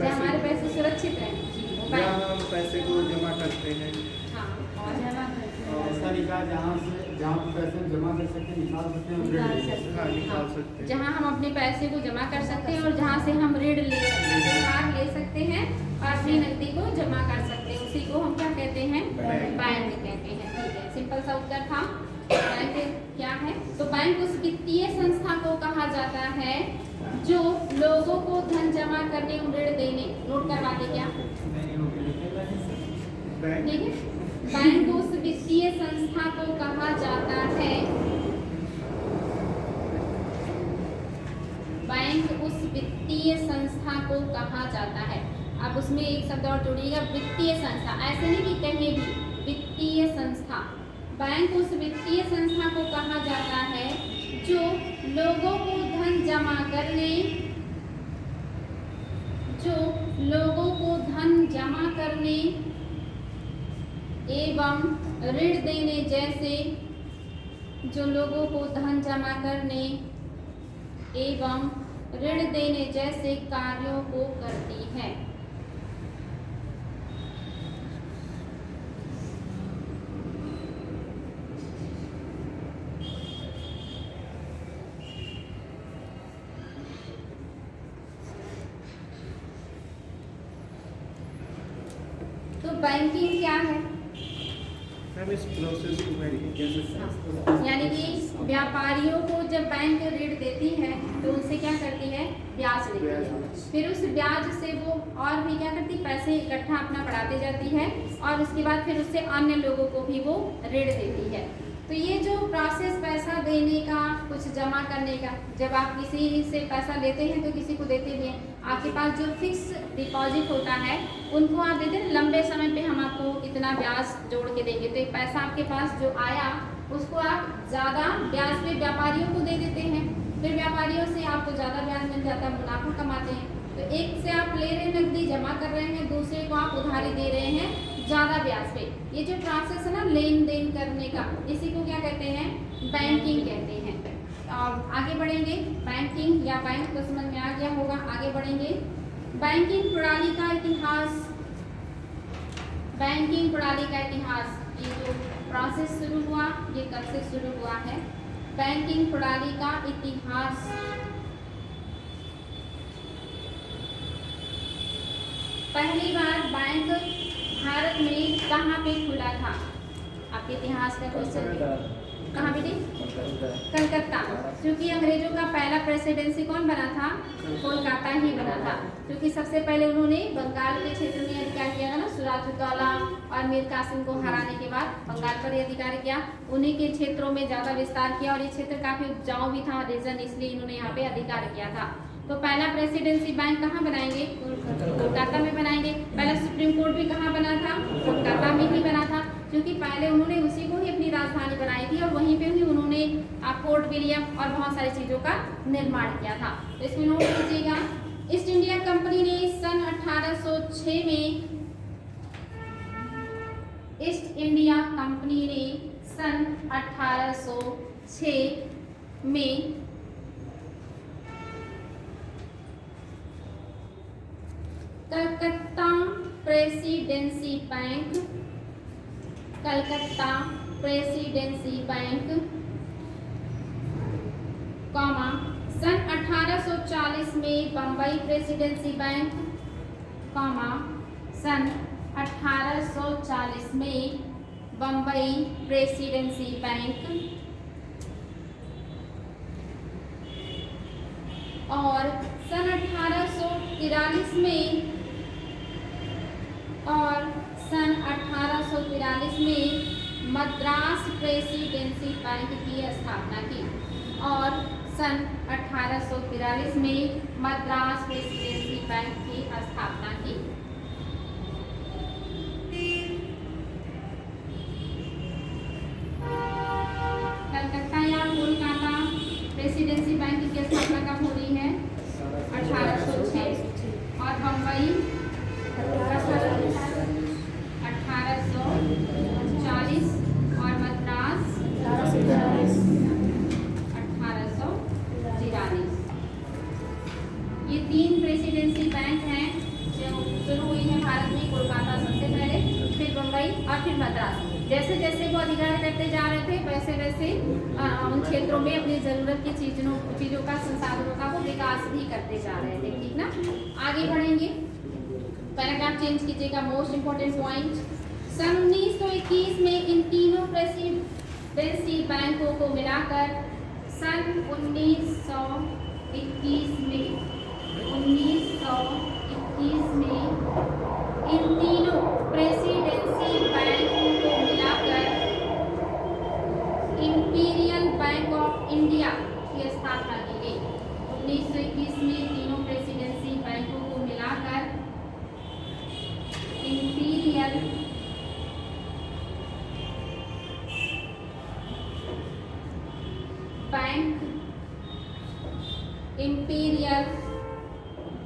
हमारे पैसे सुरक्षित हैं, जहाँ हम पैसे को जमा करते हैं। हाँ, और ऐसा निकाल जहाँ पैसे जमा कर सकते हैं, निकाल सकते हैं, हाँ, निकाल सकते हैं। जहाँ हम अपने पैसे को जमा कर सकते हैं और जहाँ से हम ऋण ले सकते हैं, उधार ले सकते हैं और अपनी नकदी को जमा कर सकते हैं, उसी को हम क्या कहते हैं? बैंक कहते हैं। ठीक है, सिंपल सा उत्तर था। बैंक क्या है? तो बैंक उस वित्तीय संस्था को कहा जाता है जो लोगों को धन जमा करने और ऋण देने, नोट करवाते क्या? ठीक है, बैंक उस वित्तीय संस्था को कहा जाता है, बैंक उस वित्तीय संस्था को कहा जाता है। अब उसमें एक शब्द और जोड़िएगा, वित्तीय संस्था। ऐसे नहीं कि कहीं भी, वित्तीय संस्था। बैंक उस वित्तीय संस्था को कहा जाता है जो लोगों को धन जमा करने, जो लोगों को धन जमा करने एवं ऋण देने जैसे, जो लोगों को धन जमा करने एवं ऋण देने जैसे कार्यों को करती है। तो बैंकिंग क्या है? हम इस प्रोसेस को कैसे, यानी कि व्यापारियों को जब बैंक ऋण देती है तो उनसे क्या करती है? ब्याज लेती है। फिर उस ब्याज से वो और भी क्या करती? पैसे इकट्ठा अपना बढ़ाती जाती है और उसके बाद फिर उससे अन्य लोगों को भी वो ऋण देती है। तो ये जो प्रोसेस पैसा देने का, कुछ जमा करने का, जब आप किसी से पैसा लेते हैं तो किसी को देते भी हैं, आपके पास जो फिक्स डिपॉजिट होता है उनको आप देते हैं, लंबे समय पे हम आपको इतना ब्याज जोड़ के देंगे। तो एक पैसा आपके पास जो आया उसको आप ज़्यादा ब्याज पे व्यापारियों को दे देते हैं, फिर व्यापारियों से आपको ज़्यादा ब्याज मिल जाता है, मुनाफा कमाते हैं। तो एक से आप ले रहे हैं नकदी जमा कर रहे हैं, दूसरे को आप उधारी दे रहे हैं ज़्यादा ब्याज पे। ये जो प्रोसेस है ना लेन देन करने का, इसी को क्या कहते हैं? बैंकिंग कहते हैं। और आगे बढ़ेंगे, बैंकिंग या बैंक तो समझ में आ गया होगा, आगे बढ़ेंगे। बैंकिंग प्रणाली का इतिहास। बैंकिंग प्रणाली का इतिहास, ये जो प्रोसेस शुरू हुआ ये कब से शुरू हुआ है? बैंकिंग प्रणाली का इतिहास पहली बार बैंक भारत में कहाँ पे खुला था? आपके इतिहास का क्वेश्चन। कहाँ बेटे? कलकत्ता। क्योंकि अंग्रेजों का पहला प्रेसिडेंसी कौन बना था? कोलकाता ही बना था। क्योंकि सबसे पहले उन्होंने बंगाल के क्षेत्र में अधिकार किया था ना, सिराजुद्दौला और मीर कासिम को हराने के बाद बंगाल पर अधिकार किया, उन्हीं के क्षेत्रों में ज़्यादा विस्तार किया और ये क्षेत्र काफ़ी उपजाऊ भी था रीजन, इसलिए इन्होंने यहाँ पे अधिकार किया था। तो पहला प्रेसिडेंसी बैंक कहाँ बनाएंगे? कोलकाता में बनाएंगे। पहला सुप्रीम कोर्ट भी कहाँ बना था? कोलकाता में ही बना था, क्योंकि पहले उन्होंने उसी को ही अपनी राजधानी बनाई थी और वहीं पे ही उन्होंने फोर्ट विलियम और बहुत सारी चीज़ों का निर्माण किया था। तो इसमें नोट कीजिएगा, ईस्ट इंडिया कंपनी ने सन 1806 में, ईस्ट इंडिया कंपनी ने सन 1806 में Calcutta presidency bank, Calcutta presidency bank, comma सन 1840 में बम्बई प्रेसिडेंसी बैंक, कॉमा सन 1840 में बम्बई प्रेसिडेंसी बैंक, और सन 1843 में, और सन 1843 में मद्रास प्रेसिडेंसी बैंक की स्थापना की, और सन 1843 में मद्रास प्रेसिडेंसी बैंक की स्थापना की। कलकत्ता या कोलकाता प्रेसिडेंसी बैंक की स्थापना कब हो रही है? 1806। और बम्बई 1840 और मद्रास 1843। ये 3 प्रेसिडेंसी बैंक हैं जो शुरू हुई है भारत में। कोलकाता सबसे पहले, फिर बम्बई और फिर मद्रास। जैसे जैसे वो अधिकार करते जा रहे थे वैसे वैसे उन क्षेत्रों में अपनी ज़रूरत की चीज़ों का, संसाधनों का वो विकास भी करते जा रहे थे। ठीक ना, आगे बढ़ेंगे। पैराग्राफ चेंज कीजिएगा। मोस्ट इंपॉर्टेंट पॉइंट, सन 1921 में इन तीनों प्रेसिडेंसी बैंकों को मिलाकर सन 1921 में इन तीनों प्रेसिडेंसी बैंकों को मिलाकर इंपीरियल बैंक ऑफ इंडिया की स्थापना की गई। 1921 में तीनों प्रेसिडेंसी बैंकों को मिलाकर इंपीरियल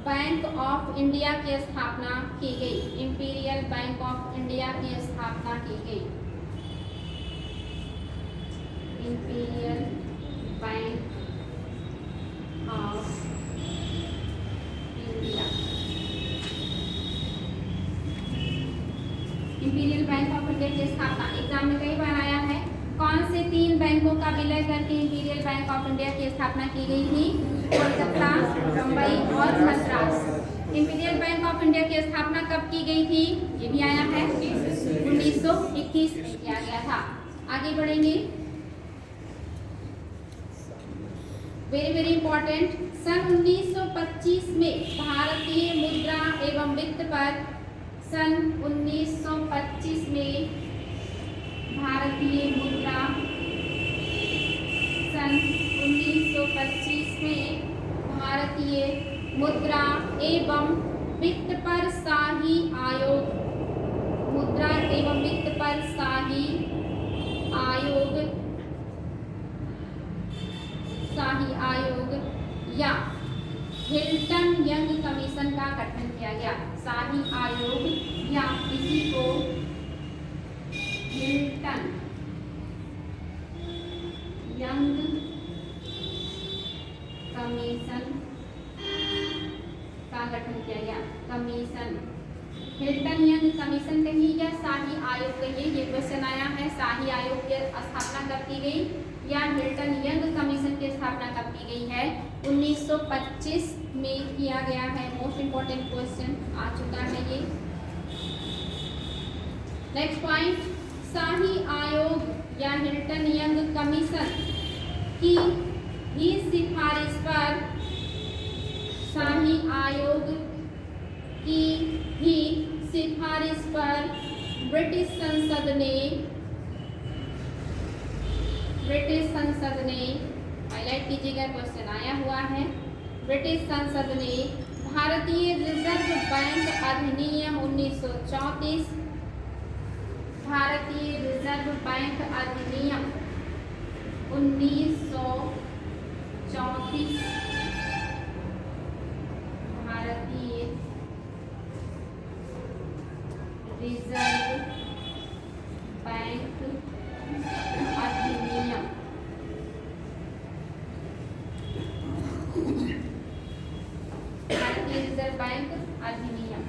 बैंक ऑफ इंडिया की स्थापना की गई। इंपीरियल बैंक ऑफ इंडिया की स्थापना की गई। Imperial bank of India. Imperial bank of India की स्थापना एग्जाम में कई बार आया है। कौन से 3 बैंकों का विलय करके इंपीरियल बैंक ऑफ इंडिया की स्थापना की गई थी? कोलकाता, बम्बई और Madras. Imperial bank of India की स्थापना कब की गई थी? ये भी आया है 1921 में किया गया था। आगे बढ़ेंगे। वेरी वेरी इंपॉर्टेंट, सन 1925 में भारतीय मुद्रा एवं वित्त पर सन 1925 में भारतीय मुद्रा सन 1925 में भारतीय मुद्रा एवं वित्त पर शाही आयोग, मुद्रा एवं वित्त पर शाही आयोग या हिल्टन यंग कमीशन का गठन किया गया। शाही आयोग या इसी को हिल्टन यंग कमीशन का गठन किया गया। कमीशन, हिल्टन यंग कमीशन कहिए या शाही आयोग कहिए, ये क्वेश्चन आया है। शाही आयोग की स्थापना कब की गई या हिल्टन यंग कमीशन की स्थापना कब की गई है? 1925 में किया गया है। मोस्ट इंपॉर्टेंट क्वेश्चन आ चुका है ये। नेक्स्ट पॉइंट, शाही आयोग या हिल्टन यंग कमीशन की ही सिफारिश पर, शाही आयोग की ही सिफारिश पर ब्रिटिश संसद ने हाईलाइट कीजिएगा, क्वेश्चन आया हुआ है। ब्रिटिश संसद ने भारतीय रिजर्व बैंक अधिनियम 1934, भारतीय रिजर्व बैंक अधिनियम 1934, भारतीय रिजर्व बैंक अधिनियम भारतीय रिजर्व बैंक अधिनियम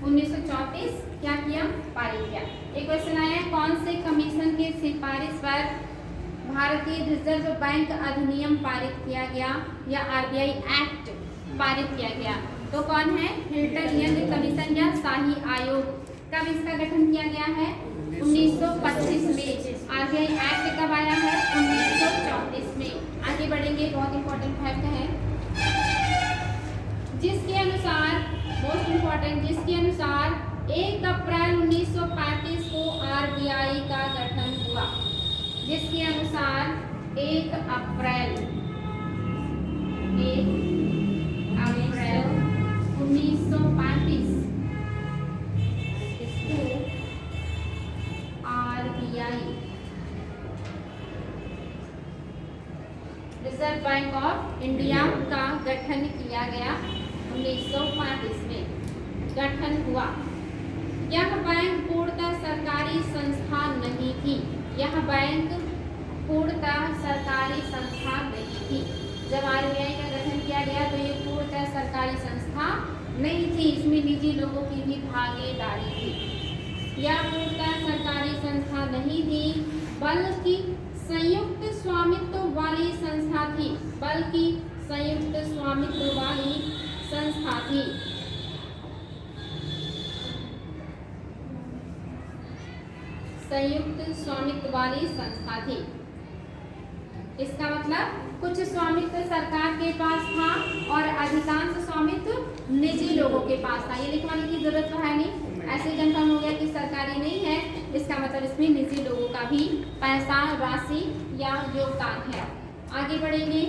1934 क्या किया? पारित किया। एक क्वेश्चन आया, कौन से कमीशन की सिफारिश पर भारतीय रिजर्व बैंक अधिनियम पारित किया गया या आरबीआई एक्ट पारित किया गया? तो कौन है? हिल्टन यंग कमीशन या शाही आयोग। कब इसका गठन किया गया है? 1925 में। आरबीआई एक्ट कब आया है? 1934 में। आगे बढ़ेंगे, बहुत इंपॉर्टेंट फैक्ट है जिसके अनुसार, मोस्ट इंपॉर्टेंट, जिसके अनुसार 1 अप्रैल 1935 को आरबीआई का गठन हुआ। जिसके अनुसार 1 अप्रैल 1935 इसको RBI reserve bank of India का गठन किया गया। 1935 में गठन हुआ। यह बैंक पूर्णतः सरकारी संस्था नहीं थी। यह बैंक पूर्णतः सरकारी संस्था नहीं थी। जब RBI का गठन किया गया तो ये पूर्णतः सरकारी संस्था नहीं थी, इसमें निजी लोगों की भी भागीदारी थी। यह पूर्णतः सरकारी संस्था नहीं थी बल्कि संयुक्त स्वामित्व वाली संस्था थी। संयुक्त स्वामित्व वाली संस्था थी। संयुक्त स्वामित्व वाली संस्था थी। इसका मतलब कुछ स्वामित्व सरकार के पास था और अधिकांश स्वामित्व निजी लोगों के पास था। ये लिखवाने की जरूरत तो है नहीं, ऐसे कंफर्म हो गया कि सरकारी नहीं है। इसका मतलब इसमें निजी लोगों का भी पैसा, राशि या योगदान है। आगे बढ़ेंगे।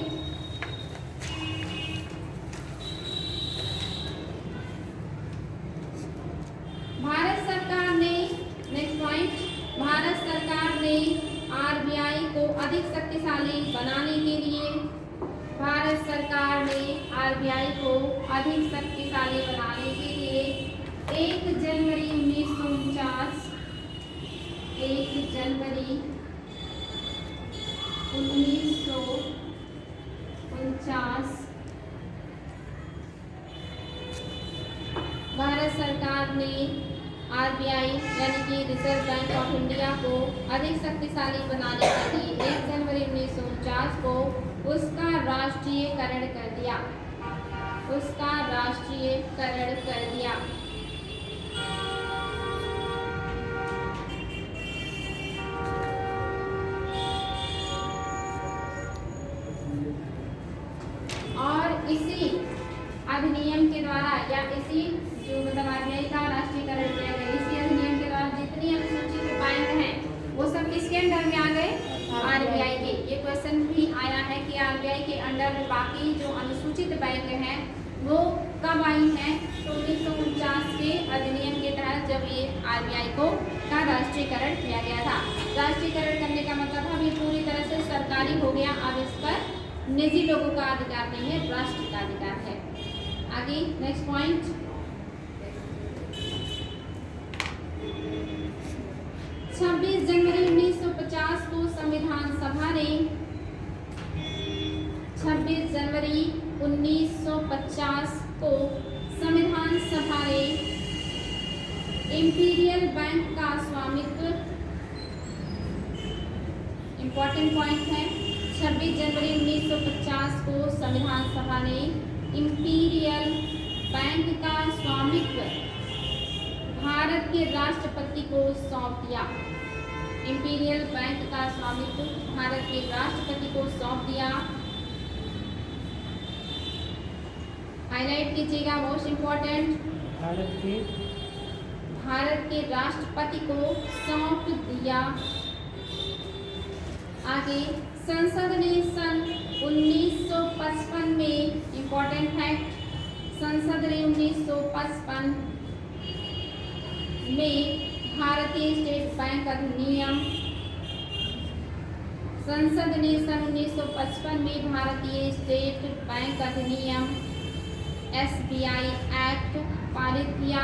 भारत सरकार ने नेक्स्ट पॉइंट, भारत सरकार ने RBI को अधिक शक्तिशाली बनाने के लिए, भारत सरकार ने RBI को अधिक शक्तिशाली बनाने के लिए 1 जनवरी 1949 भारत सरकार ने RBI यानी कि रिजर्व बैंक ऑफ इंडिया को अधिक शक्तिशाली बनाने के लिए 1 जनवरी 1949 को उसका राष्ट्रीयकरण कर दिया। और इसी अधिनियम के द्वारा या इसी जो मतलब RBI का राष्ट्रीयकरण किया गया, इसी अधिनियम के द्वारा जितनी अनुसूचित बैंक हैं वो सब किसके अंडर में आ गए? RBI के। ये क्वेश्चन भी आया है कि RBI के अंडर में बाकी जो अनुसूचित बैंक हैं वो कब आई हैं? तो 1949 के अधिनियम के तहत जब ये RBI का राष्ट्रीयकरण किया गया था। राष्ट्रीयकरण करने का मतलब अब ये पूरी तरह से सरकारी हो गया। अब इस पर निजी लोगों का अधिकार नहीं है, राष्ट्र का अधिकार है। आगे नेक्स्ट पॉइंट, 26 जनवरी 1950 को संविधान सभा ने 26 जनवरी 1950 को संविधान सभा ने इंपीरियल बैंक का स्वामित्व, इंपॉर्टेंट पॉइंट है, 26 जनवरी 1950 को संविधान सभा ने इंपीरियल बैंक का स्वामित्व भारत के राष्ट्रपति को सौंप दिया। इंपीरियल बैंक का स्वामित्व भारत के राष्ट्रपति को सौंप दिया। हाईलाइट कीजिएगा, मोस्ट इम्पोर्टेंट, भारत के राष्ट्रपति को सौंप दिया। आगे संसद ने सन 1955 में, इम्पोर्टेंट फैक्ट, संसद ने 1955 में भारतीय स्टेट बैंक अधिनियम, संसद ने सन 1955 में भारतीय स्टेट बैंक अधिनियम SBI एक्ट पारित किया।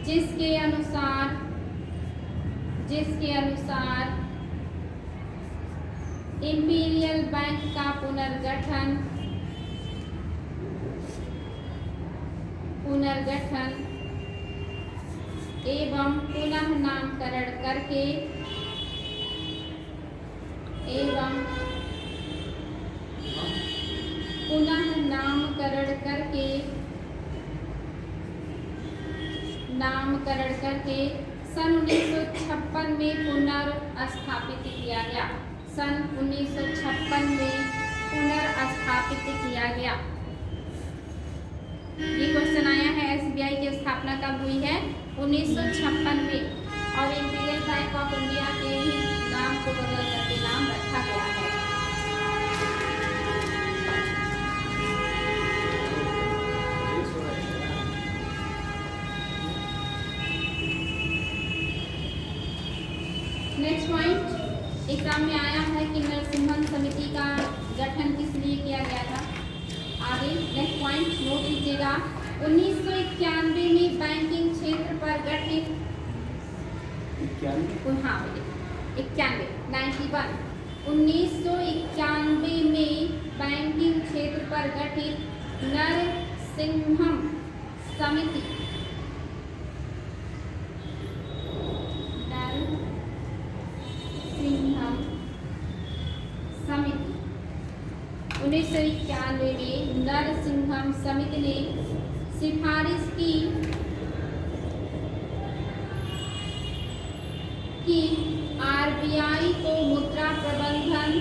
जिसके अनुसार इंपीरियल बैंक का पुनर्गठन एवं पुनः नामकरण करके सन 1956 में पुनर्स्थापित किया गया। सन 1956 में पुनर्स्थापित किया गया। ये क्वेश्चन आया है, SBI की स्थापना कब हुई है? 1956 में। और इंपीरियल बैंक ऑफ इंडिया के ही नाम को बदल करके नाम रखा गया है। नेक्स्ट पॉइंट एग्जाम में आया है कि नरसिम्हन समिति का गठन किस लिए किया गया था। आगे नेक्स्ट पॉइंट नोट कीजिएगा। 1991 में बैंकिंग क्षेत्र पर गठित 1991 में बैंकिंग क्षेत्र पर गठित नरसिम्हम समिति 1991 में नरसिम्हम समिति ने सिफारिश की कि आरबीआई को मुद्रा प्रबंधन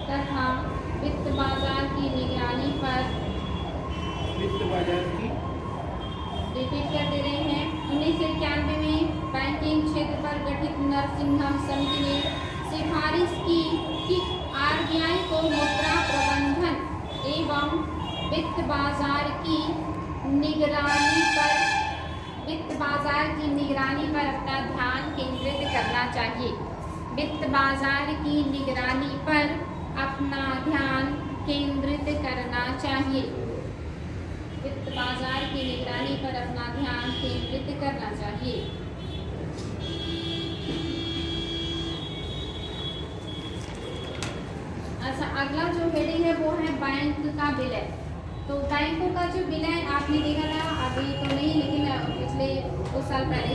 तथा वित्त बाजार की निगरानी पर रिपीट कर दे रहे हैं। 1991 में बैंकिंग क्षेत्र पर गठित नरसिम्हम समिति ने सिफारिश की कि आरबीआई को मुद्रा प्रबंधन एवं वित्त बाजार की निगरानी पर अपना ध्यान केंद्रित करना चाहिए। वित्त बाजार की निगरानी पर अपना ध्यान केंद्रित करना चाहिए। वित्त बाजार की निगरानी पर अपना ध्यान केंद्रित करना चाहिए। अच्छा, अगला जो हेडिंग है वो है बैंक का विलय। तो बैंकों का जो विलय आपने देखा था, अभी तो नहीं लेकिन पिछले कुछ साल पहले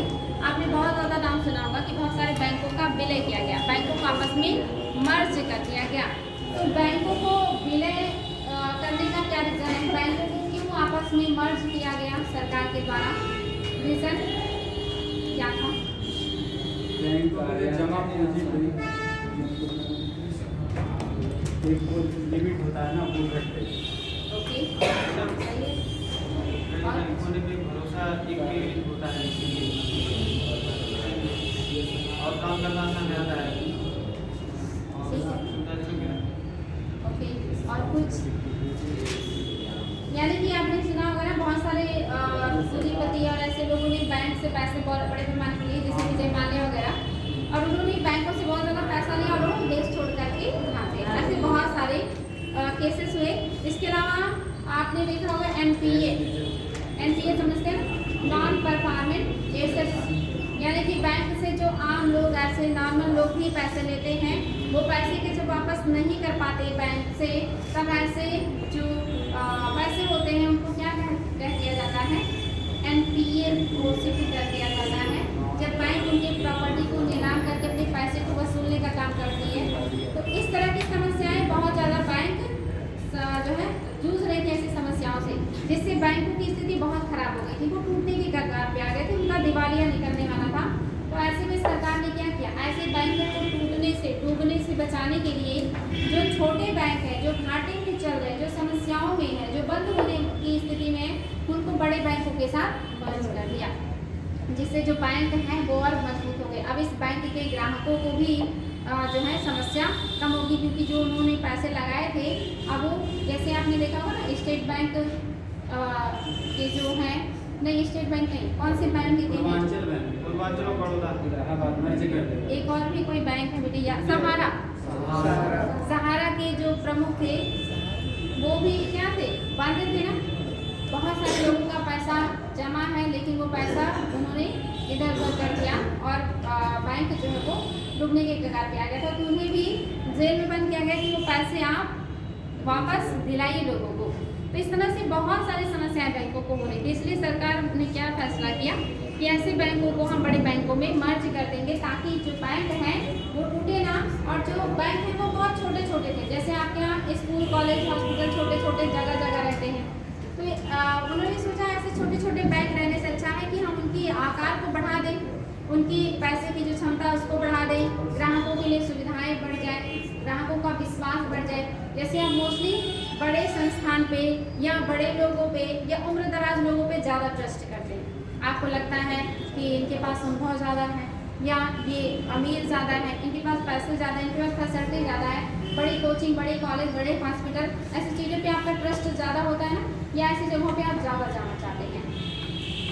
आपने बहुत ज़्यादा नाम सुना होगा कि बहुत सारे बैंकों का विलय किया गया, बैंकों को आपस में मर्ज कर दिया गया। तो बैंकों को विलय करने का क्या रीज़न है, बैंकों को क्यों आपस में मर्ज किया गया सरकार के द्वारा, रीज़न क्या था? जमा पूंजी एक लिमिट होता है ना, वो घट गई। ओके, होने पे भरोसा एक होता है, और काम करना आसान रहता है। ओके, और कुछ यानी कि आपने सुना होगा ना, बहुत सारे पूंजीपति और ऐसे लोगों ने बैंक से पैसे बहुत बड़े पैमाने पर लिए, जैसे विजय माल्या वगैरह, और उन्होंने बैंकों से बहुत ज़्यादा पैसा लिया और उन्होंने देश छोड़ करके भाग गए। ऐसे बहुत सारे केसेस हुए। इसके अलावा आपने देखा होगा एनपीए समझते हैं, नॉन परफॉर्मेंट एसेट्स, यानी कि बैंक से जो आम लोग, ऐसे नॉर्मल लोग भी पैसे लेते हैं, वो पैसे के जब वापस नहीं कर पाते बैंक से, तब ऐसे जो पैसे होते हैं उनको क्या कह दिया जाता है, एनपीए घोषित कर दिया जाता है। जब बैंक उनकी प्रॉपर्टी को नीलाम करके अपने पैसे को वसूलने का काम करती है, तो इस तरह की समस्याएं बहुत ज़्यादा बैंक जो है जूझ रहे थे ऐसी समस्याओं से, जिससे बैंकों की स्थिति बहुत खराब हो गई थी, वो टूटने की कगार पे आ गए थे, उनका दिवालिया निकलने वाला था। तो ऐसे में सरकार ने क्या किया, ऐसे बैंकों को डूबने से बचाने के लिए जो छोटे बैंक हैं, जो घाटे में चल रहे हैं, जो समस्याओं में है, जो बंद होने की स्थिति में, उनको बड़े बैंकों के साथ मर्ज कर दिया, जिससे जो बैंक हैं वो और मजबूत हो गए। अब इस बैंक के ग्राहकों को भी जो है समस्या कम होगी, क्योंकि जो उन्होंने पैसे लगाए थे, अब वो जैसे आपने देखा होगा ना, स्टेट बैंक के जो हैं, नहीं स्टेट बैंक नहीं, कौन से बैंक के एक और भी कोई बैंक है बेटी, सहारा के जो प्रमुख थे वो भी क्या थे, बंद थे ना। बहुत सारे लोगों का पैसा जमा है, लेकिन वो पैसा उन्होंने इधर उधर कर दिया और बैंक जो है वो डूबने के कगार पे आ गया था। तो उन्हें भी जेल में बंद किया गया कि वो पैसे आप वापस दिलाइए लोगों को। तो इस तरह से बहुत सारी समस्याएं बैंकों को हो रही थी, इसलिए सरकार ने क्या फैसला किया कि ऐसे बैंकों को हम बड़े बैंकों में मर्ज कर देंगे, ताकि जो बैंक हैं वो टूटे ना, और जो बैंक हैं वो बहुत छोटे छोटे थे, जैसे आपके यहाँ स्कूल, कॉलेज, हॉस्पिटल छोटे छोटे जगह जगह रहते हैं। तो उन्होंने सोचा ऐसे छोटे छोटे बैंक रहने से अच्छा है कि हम उनकी आकार को उनकी पैसे की जो क्षमता है उसको बढ़ा दें, ग्राहकों के लिए सुविधाएं बढ़ जाए, ग्राहकों का विश्वास बढ़ जाए। जैसे आप मोस्टली बड़े संस्थान पे या बड़े लोगों पे या उम्रदराज लोगों पे ज़्यादा ट्रस्ट करते हैं। आपको लगता है कि इनके पास अनुभव ज़्यादा है या ये अमीर ज़्यादा है, इनके पास पैसे ज़्यादा है, इनके पास फैसिलिटी ज़्यादा है, बड़ी कोचिंग, बड़े कॉलेज, बड़े हॉस्पिटल, ऐसी चीज़ों पे आपका ट्रस्ट ज़्यादा होता है ना, या ऐसी जगहों पे आप ज़्यादा जाना चाहते हैं।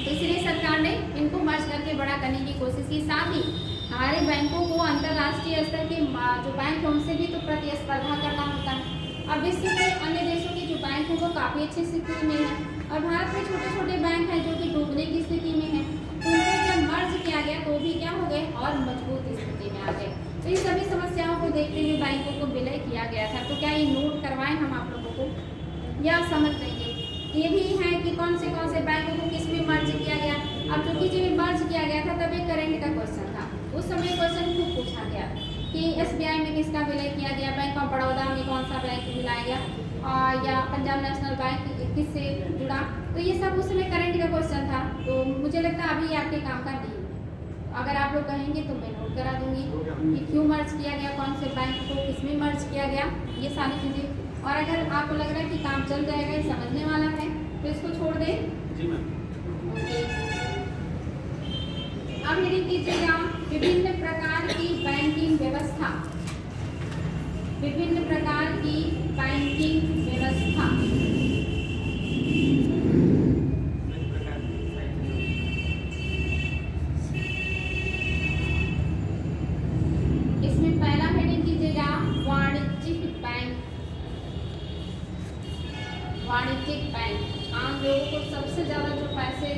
तो इसलिए सरकार ने इनको मर्ज करके बड़ा करने की कोशिश की। साथ ही हमारे बैंकों को अंतर्राष्ट्रीय स्तर के जो बैंक हैं उनसे भी तो प्रतिस्पर्धा करना होता है। अब विश्व के अन्य देशों के जो बैंक हैं वो काफ़ी अच्छी स्थिति में हैं और भारत में छोटे छोटे बैंक हैं जो कि डूबने की स्थिति में हैं। तो उनको जब मर्ज किया गया तो भी क्या हो गए और मजबूत स्थिति में आ गए। तो इन सभी समस्याओं को देखते हुए बैंकों को विलय किया गया था। तो क्या ये नोट करवाएं हम आप लोगों को या समझ लेंगे? ये भी है कि कौन से बैंकों को किस में मर्ज किया गया। अब चूंकि जब मर्ज किया गया था तब एक करंट का क्वेश्चन था, उस समय क्वेश्चन खूब पूछा गया कि SBI में किसका विलय किया गया, बैंक ऑफ बड़ौदा में कौन सा बैंक मिलाया गया, या पंजाब नेशनल बैंक किससे जुड़ा। तो ये सब उस समय करंट का क्वेश्चन था। तो मुझे लगता है अभी आपके काम का नहीं, अगर आप लोग कहेंगे तो मैं नोट करा दूंगी कि क्यों मर्ज किया गया, कौन से बैंक को किस में मर्ज किया गया, ये सारी चीज़ें। और अगर आपको लग रहा है कि काम चल जाएगा, ये समझने वाला है, तो इसको छोड़ दें। जी मैम। ओके, अब हेडिंग कीजिएगा विभिन्न प्रकार की बैंकिंग व्यवस्था। विभिन्न प्रकार की बैंकिंग व्यवस्था। इसमें पहला हेडिंग कीजिएगा वाणिज्यिक बैंक। वाणिज्यिक बैंक आम लोगों को सबसे ज़्यादा जो पैसे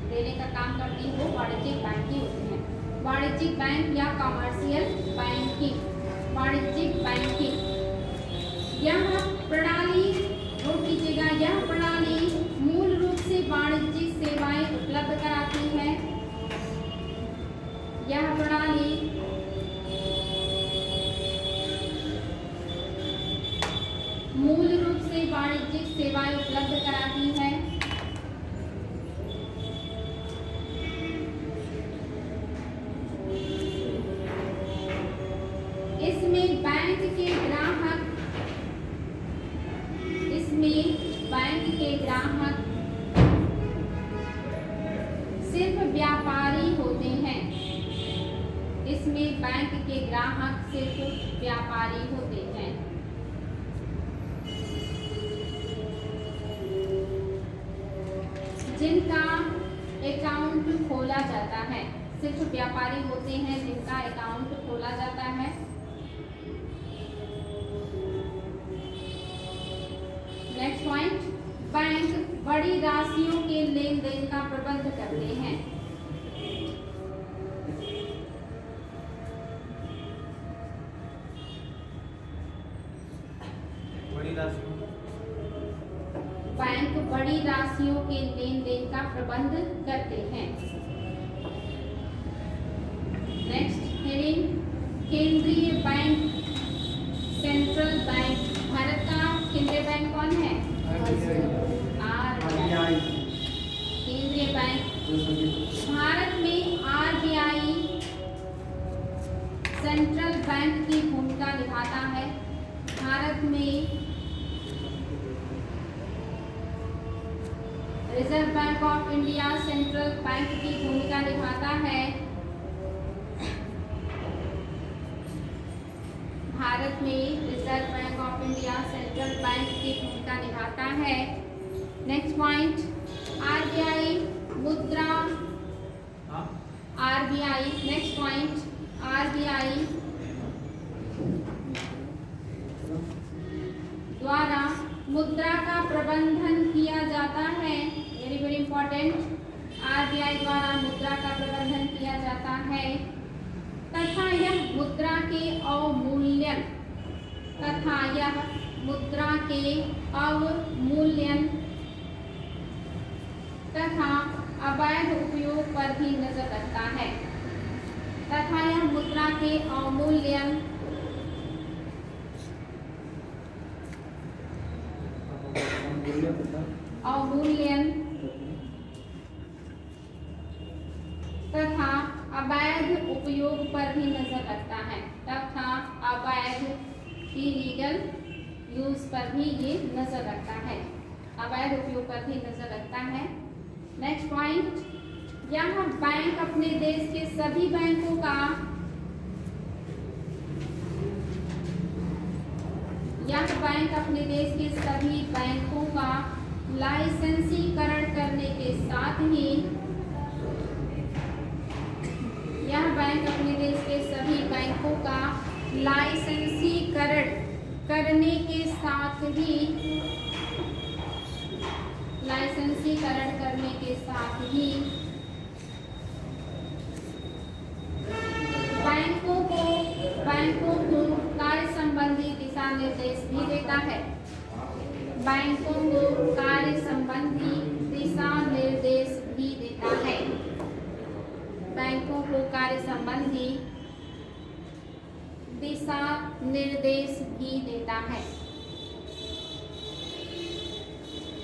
देने का काम करती है वो वाणिज्यिक बैंक ही होती है। वाणिज्यिक बैंक या कमर्शियल बैंकिंग। वाणिज्यिक बैंकिंग यह प्रणाली, नोट कीजिएगा, यह प्रणाली मूल रूप से वाणिज्यिक सेवाएं उपलब्ध कराती है। यह प्रणाली मूल रूप से वाणिज्यिक सेवाएं उपलब्ध कराती है। इसमें बैंक के ग्राहक सिर्फ व्यापारी होते हैं। इसमें बैंक के ग्राहक सिर्फ व्यापारी होते हैं। जिनका अकाउंट खोला जाता है, सिर्फ व्यापारी होते हैं जिनका अकाउंट खोला जाता है। नेक्स्ट पॉइंट, बैंक बड़ी राशियों के लेन देन का प्रबंध करते हैं। बैंक बड़ी राशियों के लेन देन का प्रबंध करते हैं। नेक्स्ट हेडिंग, केंद्रीय बैंक, सेंट्रल बैंक। भारत का केंद्रीय बैंक कौन है? RBI। केंद्रीय बैंक। भारत में RBI सेंट्रल बैंक की भूमिका निभाता है। भारत में reserve bank of India central bank की भूमिका निभाता है। भारत में reserve bank of India central bank की भूमिका निभाता है। नेक्स्ट पॉइंट, RBI मुद्रा। RBI नेक्स्ट पॉइंट, RBI द्वारा मुद्रा का प्रबंधन किया जाता है। वेरी वेरी इंपॉर्टेंट, RBI द्वारा मुद्रा का प्रबंधन किया जाता है तथा यह मुद्रा के अवमूल्यन तथा अवैध उपयोग पर भी नजर रखता है। तथा यह मुद्रा के अवमूल्यन तथा अवैध उपयोग पर भी नजर रखता है। तब था अवैध इलीगल यूज पर भी ये नजर रखता है, अवैध उपयोग पर भी नजर रखता है। नेक्स्ट पॉइंट, यहाँ बैंक अपने देश के सभी बैंकों का लाइसेंसीकरण करने के साथ ही यह बैंक अपने देश के सभी बैंकों का लाइसेंसीकरण करने के साथ ही बैंकों को कार्य संबंधी दिशा निर्देश भी देता है। बैंकों को कार्य संबंधी दिशा निर्देश भी देता है। बैंकों को कार्य संबंधी दिशा निर्देश भी देता है।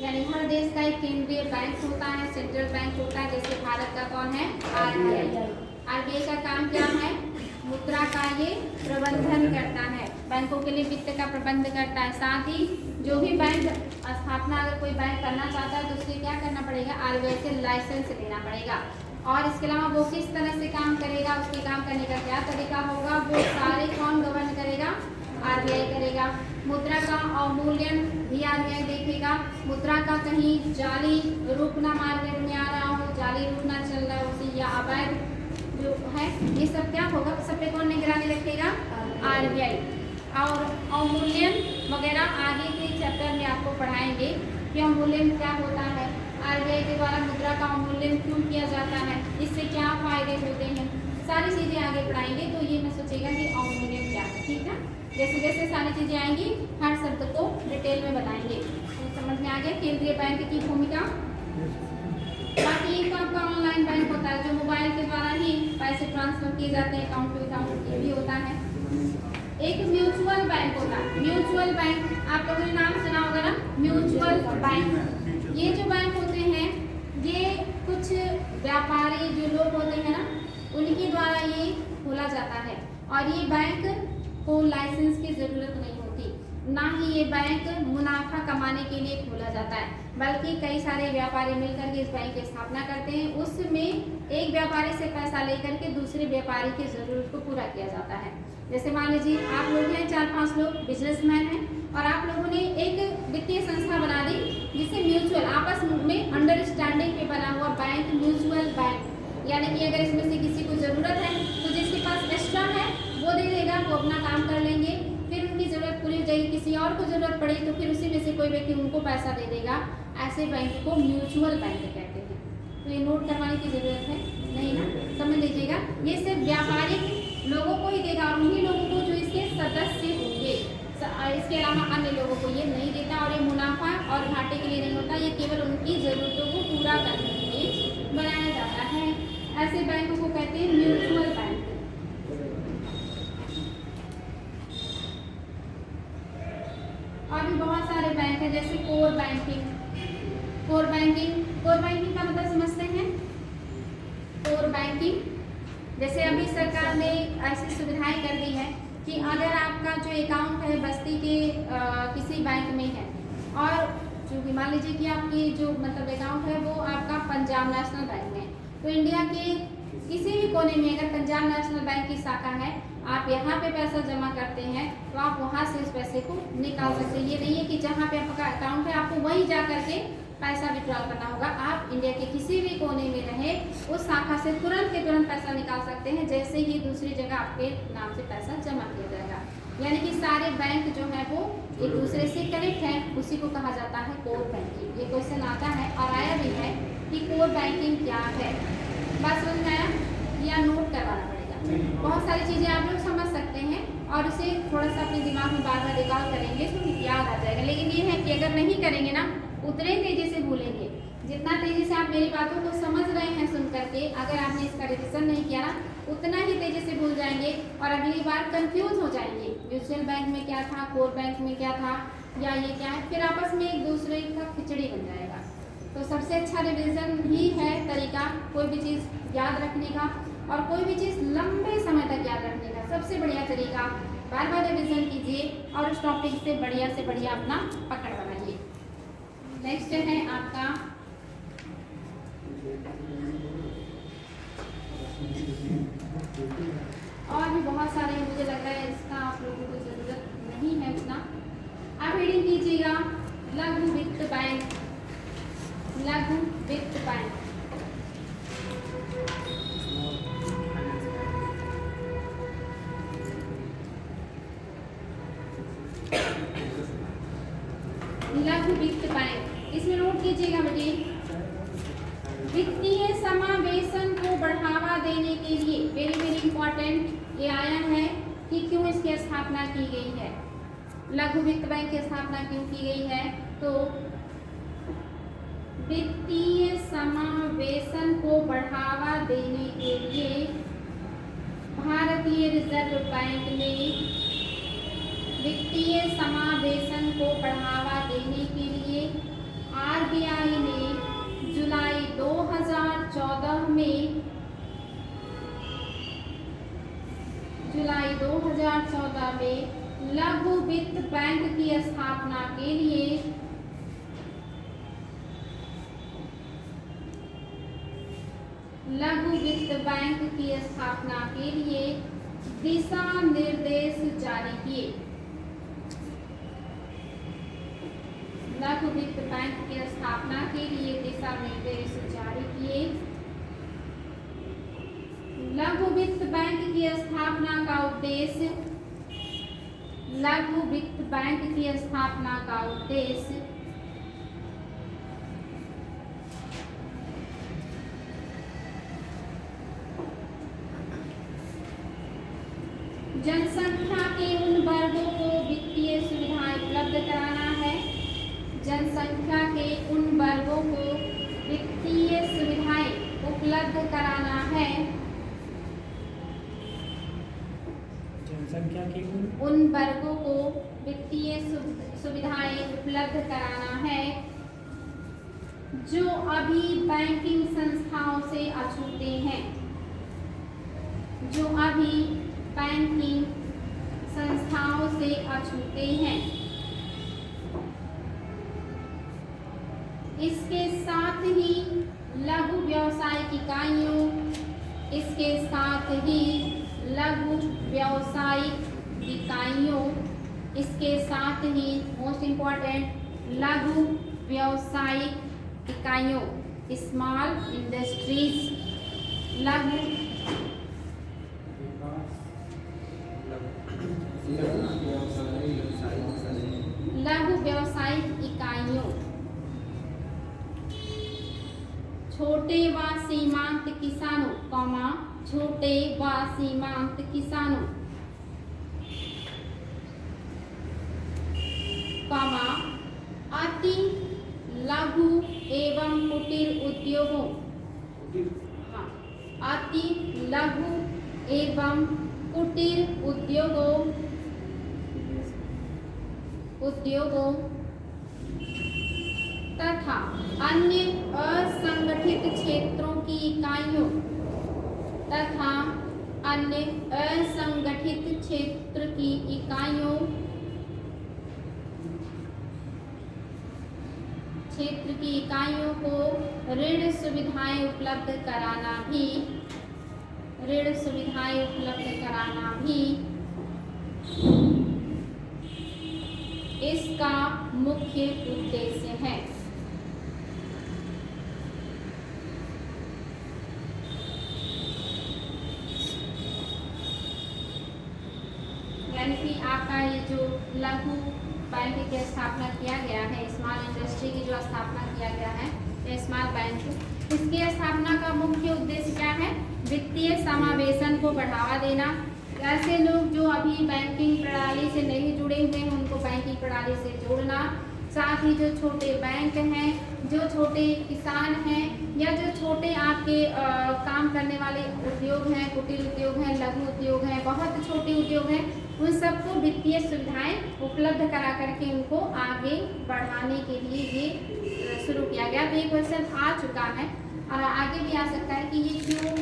यानी हर देश का एक केंद्रीय बैंक होता है, सेंट्रल बैंक होता है। जैसे भारत का कौन है? आरबीआई। आरबीआई का काम क्या है? मुद्रा का ये प्रबंधन करता है, बैंकों के लिए वित्त का प्रबंध करता है। साथ ही जो भी बैंक स्थापना अगर कोई बैंक करना चाहता है तो उसके क्या करना पड़ेगा? आरबीआई से लाइसेंस लेना पड़ेगा। और इसके अलावा वो किस तरह से काम करेगा, उसके काम करने का क्या तरीका होगा, वो सारे कौन गवर्न करेगा? आरबीआई करेगा। मुद्रा का अवमूल्यन भी आरबीआई देखेगा। मुद्रा का कहीं जाली रूप ना मार्केट में आ रहा हो, जाली रूप ना चल रहा हो उसी, या अवैध जो है, ये सब क्या होगा? सब पे कौन निगरानी रखेगा? आरबीआई। और अवमूल्यन वगैरह आगे के चैप्टर में आपको पढ़ाएंगे कि अवमूल्यन क्या होता है, आरबीआई के द्वारा मुद्रा का अवमूल्यन क्यों किया जाता है, इससे क्या फायदे होते हैं, सारी चीजें आगे पढ़ाएंगे। तो ये मैं सोचेगा कि अवमूल्यन क्या है, ठीक है। जैसे जैसे सारी चीजें आएंगी हर शब्द को डिटेल में बताएंगे। तो समझ में आ गया केंद्रीय बैंक की भूमिका। बाकी एक आपका ऑनलाइन बैंक होता है जो मोबाइल के द्वारा ही पैसे ट्रांसफर किए जाते हैं अकाउंट टू अकाउंट, ये भी होता है। एक म्यूचुअल बैंक होता है। म्यूचुअल बैंक आप लोगों ने नाम सुना होगा ना, म्यूचुअल बैंक। ये जो बैंक होते हैं ये कुछ व्यापारी जो लोग होते हैं ना, उनके द्वारा ये खोला जाता है। और ये बैंक को लाइसेंस की जरूरत नहीं होती, ना ही ये बैंक मुनाफा कमाने के लिए खोला जाता है, बल्कि कई सारे व्यापारी मिलकर के इस बैंक की स्थापना करते हैं। उसमें एक व्यापारी से पैसा लेकर के दूसरे व्यापारी की जरूरत को पूरा किया जाता है। जैसे मान लीजिए आप लोग हैं 4-5 लोग बिजनेसमैन हैं और आप लोगों ने एक वित्तीय संस्था बना दी जिसे म्यूचुअल आपस में अंडरस्टैंडिंग पे बना हुआ बैंक म्यूचुअल बैंक। यानी कि अगर इसमें से किसी को ज़रूरत है तो जिसके पास एक्स्ट्रा है वो दे देगा, वो अपना काम कर लेंगे, फिर उनकी ज़रूरत पूरी हो जाएगी। किसी और को ज़रूरत पड़े तो फिर उसी में से कोई व्यक्ति उनको पैसा दे देगा। ऐसे बैंक को म्यूचुअल बैंक कहते हैं। तो ये नोट करवाने की ज़रूरत है नहीं ना, समझ लीजिएगा। ये सिर्फ व्यापारिक लोगों को ही देगा और उन्हीं लोगों को जो इसके सदस्य होंगे। इसके अलावा अन्य लोगों को ये नहीं देता। और ये मुनाफा और घाटे के लिए नहीं होता, ये केवल उनकी ज़रूरतों को पूरा करने के लिए बनाया जाता है। ऐसे बैंकों को कहते हैं म्यूचुअल बैंक। और भी बहुत सारे बैंक हैं जैसे कोर बैंकिंग। कोर बैंकिंग का मतलब समझते हैं? कोर बैंकिंग जैसे अभी सरकार ने ऐसी सुविधाएं कर दी है कि अगर आपका जो अकाउंट है बस्ती के किसी बैंक में है और जो मान लीजिए कि आपकी जो मतलब अकाउंट है वो आपका पंजाब नेशनल बैंक में है, तो इंडिया के किसी भी कोने में अगर पंजाब नेशनल बैंक की शाखा है, आप यहाँ पे पैसा जमा करते हैं तो आप वहाँ से उस पैसे को निकाल सकते हैं। ये नहीं है कि जहाँ पे आपका अकाउंट है आपको वहीं जा करके पैसा विड्रॉल करना होगा। आप इंडिया के किसी भी कोने में रहे उस शाखा से तुरंत के तुरंत पैसा निकाल सकते हैं, जैसे ही दूसरी जगह आपके नाम से पैसा जमा किया जाएगा। यानी कि सारे बैंक जो है वो एक दूसरे से कनेक्ट है, उसी को कहा जाता है कोर बैंकिंग। ये क्वेश्चन आता है और आया भी है कि कोर बैंकिंग क्या है। बात समझ में आया या नोट करवाना पड़ेगा? बहुत सारी चीज़ें आप लोग समझ सकते हैं और उसे थोड़ा सा अपने दिमाग में बार बार रिकॉल करेंगे तो याद आ जाएगा। लेकिन ये है कि अगर नहीं करेंगे ना उतने तेजी से भूलेंगे। जितना तेजी से आप मेरी बातों को समझ रहे हैं सुन करके, अगर आपने इसका रिविजन नहीं किया ना उतना ही तेजी से भूल जाएंगे और अगली बार कंफ्यूज हो जाएंगे। म्यूचुअल बैंक में क्या था, कोर बैंक में क्या था, या ये क्या है, फिर आपस में एक दूसरे का खिचड़ी बन जाएगा। तो सबसे अच्छा रिविजन ही है तरीका कोई भी चीज़ याद रखने का। और कोई भी चीज़ लंबे समय तक याद रखने का सबसे बढ़िया तरीका, बार बार रिविजन कीजिए और उस टॉपिक से बढ़िया अपना पकड़ बनाइए। नेक्स्ट है आपका और भी बहुत सारे, मुझे लग रहा है इसका आप लोगों को जरूरत नहीं है उतना। आप रीडिंग कीजिएगा लघु वित्त बैंक, लघु वित्त बैंक। लघु वित्त बैंक, इसमें नोट कीजिएगा बेटे, वित्तीय समावेशन को बढ़ावा देने के लिए, वेरी वेरी इंपॉर्टेंट ये आया है कि क्यों इसकी स्थापना की गई है, लघु वित्त बैंक की स्थापना क्यों की गई है। तो वित्तीय समावेशन को बढ़ावा देने के लिए भारतीय रिजर्व बैंक ने, वित्तीय समावेशन को बढ़ावा देने के लिए आरबीआई ने जुलाई 2014 में, जुलाई 2014 में लघु वित्त बैंक की स्थापना के लिए लघु वित्त बैंक की स्थापना के लिए दिशा निर्देश जारी किए। लघु वित्त बैंक की स्थापना के लिए दिशा निर्देश जारी किए। लघु वित्त बैंक की स्थापना का उद्देश्य, लघु वित्त बैंक की स्थापना का उद्देश्य जनसंख्या के उन वर्गों को वित्तीय सुविधाएं उपलब्ध कराना है, जनसंख्या के उन वर्गों को वित्तीय सुविधाएं उपलब्ध कराना है, जनसंख्या के उन वर्गों को वित्तीय सुविधाएं उपलब्ध कराना है जो अभी बैंकिंग संस्थाओं से अछूते हैं, जो अभी बैंकिंग संस्थाओं से अछूते हैं। इसके साथ ही लघु व्यवसायिक इकाइयों, इसके साथ ही लघु व्यवसायिक इकाइयों, इसके साथ ही मोस्ट इम्पॉर्टेंट लघु व्यवसायिक इकाइयों, स्मॉल इंडस्ट्रीज, लघु व्यवसायिक इकाइयों, छोटे व सीमांत किसानों, कॉमा छोटे व सीमांत किसानों, कॉमा अति लघु एवं कुटीर उद्योगों, हाँ, अति लघु एवं कुटीर उद्योगों तथा अन्य असंगठित क्षेत्रों की इकाइयों, तथा अन्य असंगठित क्षेत्र की इकाइयों, को ऋण सुविधाएं उपलब्ध कराना भी, ऋण सुविधाएं उपलब्ध कराना भी इसका मुख्य उद्देश्य है। यानी कि आपका ये जो लघु बैंक की स्थापना किया गया है, स्मॉल इंडस्ट्री की जो स्थापना किया गया है, ये स्मॉल बैंक, इसकी स्थापना का मुख्य उद्देश्य क्या है? वित्तीय समावेशन को बढ़ावा देना। ऐसे लोग जो अभी बैंकिंग प्रणाली से नहीं जुड़े हुए हैं उनको बैंकिंग प्रणाली से जोड़ना, साथ ही जो छोटे बैंक हैं, जो छोटे किसान हैं, या जो छोटे आपके काम करने वाले उद्योग हैं, कुटीर उद्योग हैं, लघु उद्योग हैं, बहुत छोटे उद्योग हैं, उन सबको वित्तीय सुविधाएं उपलब्ध करा करके उनको आगे बढ़ाने के लिए ये शुरू किया गया। तो ये क्वेश्चन आ चुका है, और आगे भी आ सकता है कि ये क्यों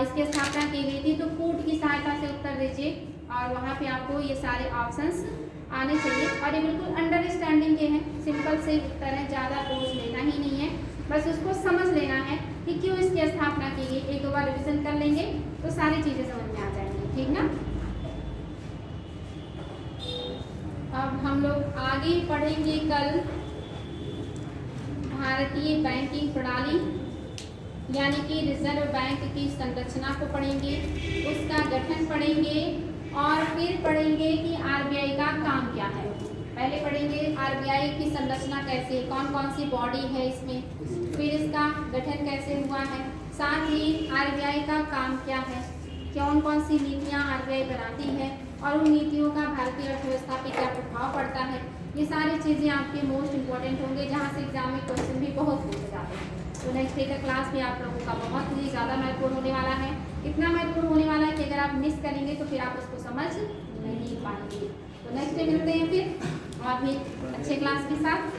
इसकी स्थापना की गई थी, तो कूट की सहायता से उत्तर दीजिए और वहाँ पे आपको ये सारे ऑप्शंस आने चाहिए। और ये बिल्कुल अंडरस्टैंडिंग के हैं, सिंपल से उत्तर है, ज़्यादा बोझ लेना ही नहीं है, बस उसको समझ लेना है कि क्यों इसकी स्थापना की गई। एक दो बार रिविजन कर लेंगे तो सारी चीज़ें समझ में आ जाएंगी, ठीक ना। अब हम लोग आगे पढ़ेंगे कल भारतीय बैंकिंग प्रणाली यानी कि रिजर्व बैंक की संरचना को पढ़ेंगे, उसका गठन पढ़ेंगे और फिर पढ़ेंगे कि आरबीआई का काम क्या है। पहले पढ़ेंगे आरबीआई की संरचना कैसे है, कौन कौन सी बॉडी है इसमें, फिर इसका गठन कैसे हुआ है, साथ ही आरबीआई का काम क्या है, कौन कौन सी नीतियाँ आरबीआई बनाती है और उन नीतियों का भारतीय अर्थव्यवस्था पे क्या प्रभाव पड़ता है। ये सारी चीज़ें आपके मोस्ट इम्पॉर्टेंट होंगे, जहाँ से एग्जाम में क्वेश्चन भी बहुत पूछे जाते हैं। तो नेक्स्ट डे का क्लास भी आप लोगों का बहुत ही ज़्यादा महत्वपूर्ण होने वाला है, इतना महत्वपूर्ण होने वाला है कि अगर आप मिस करेंगे तो फिर आप उसको समझ नहीं पाएंगे। तो नेक्स्ट डे मिलते हैं फिर और भी अच्छे क्लास के साथ।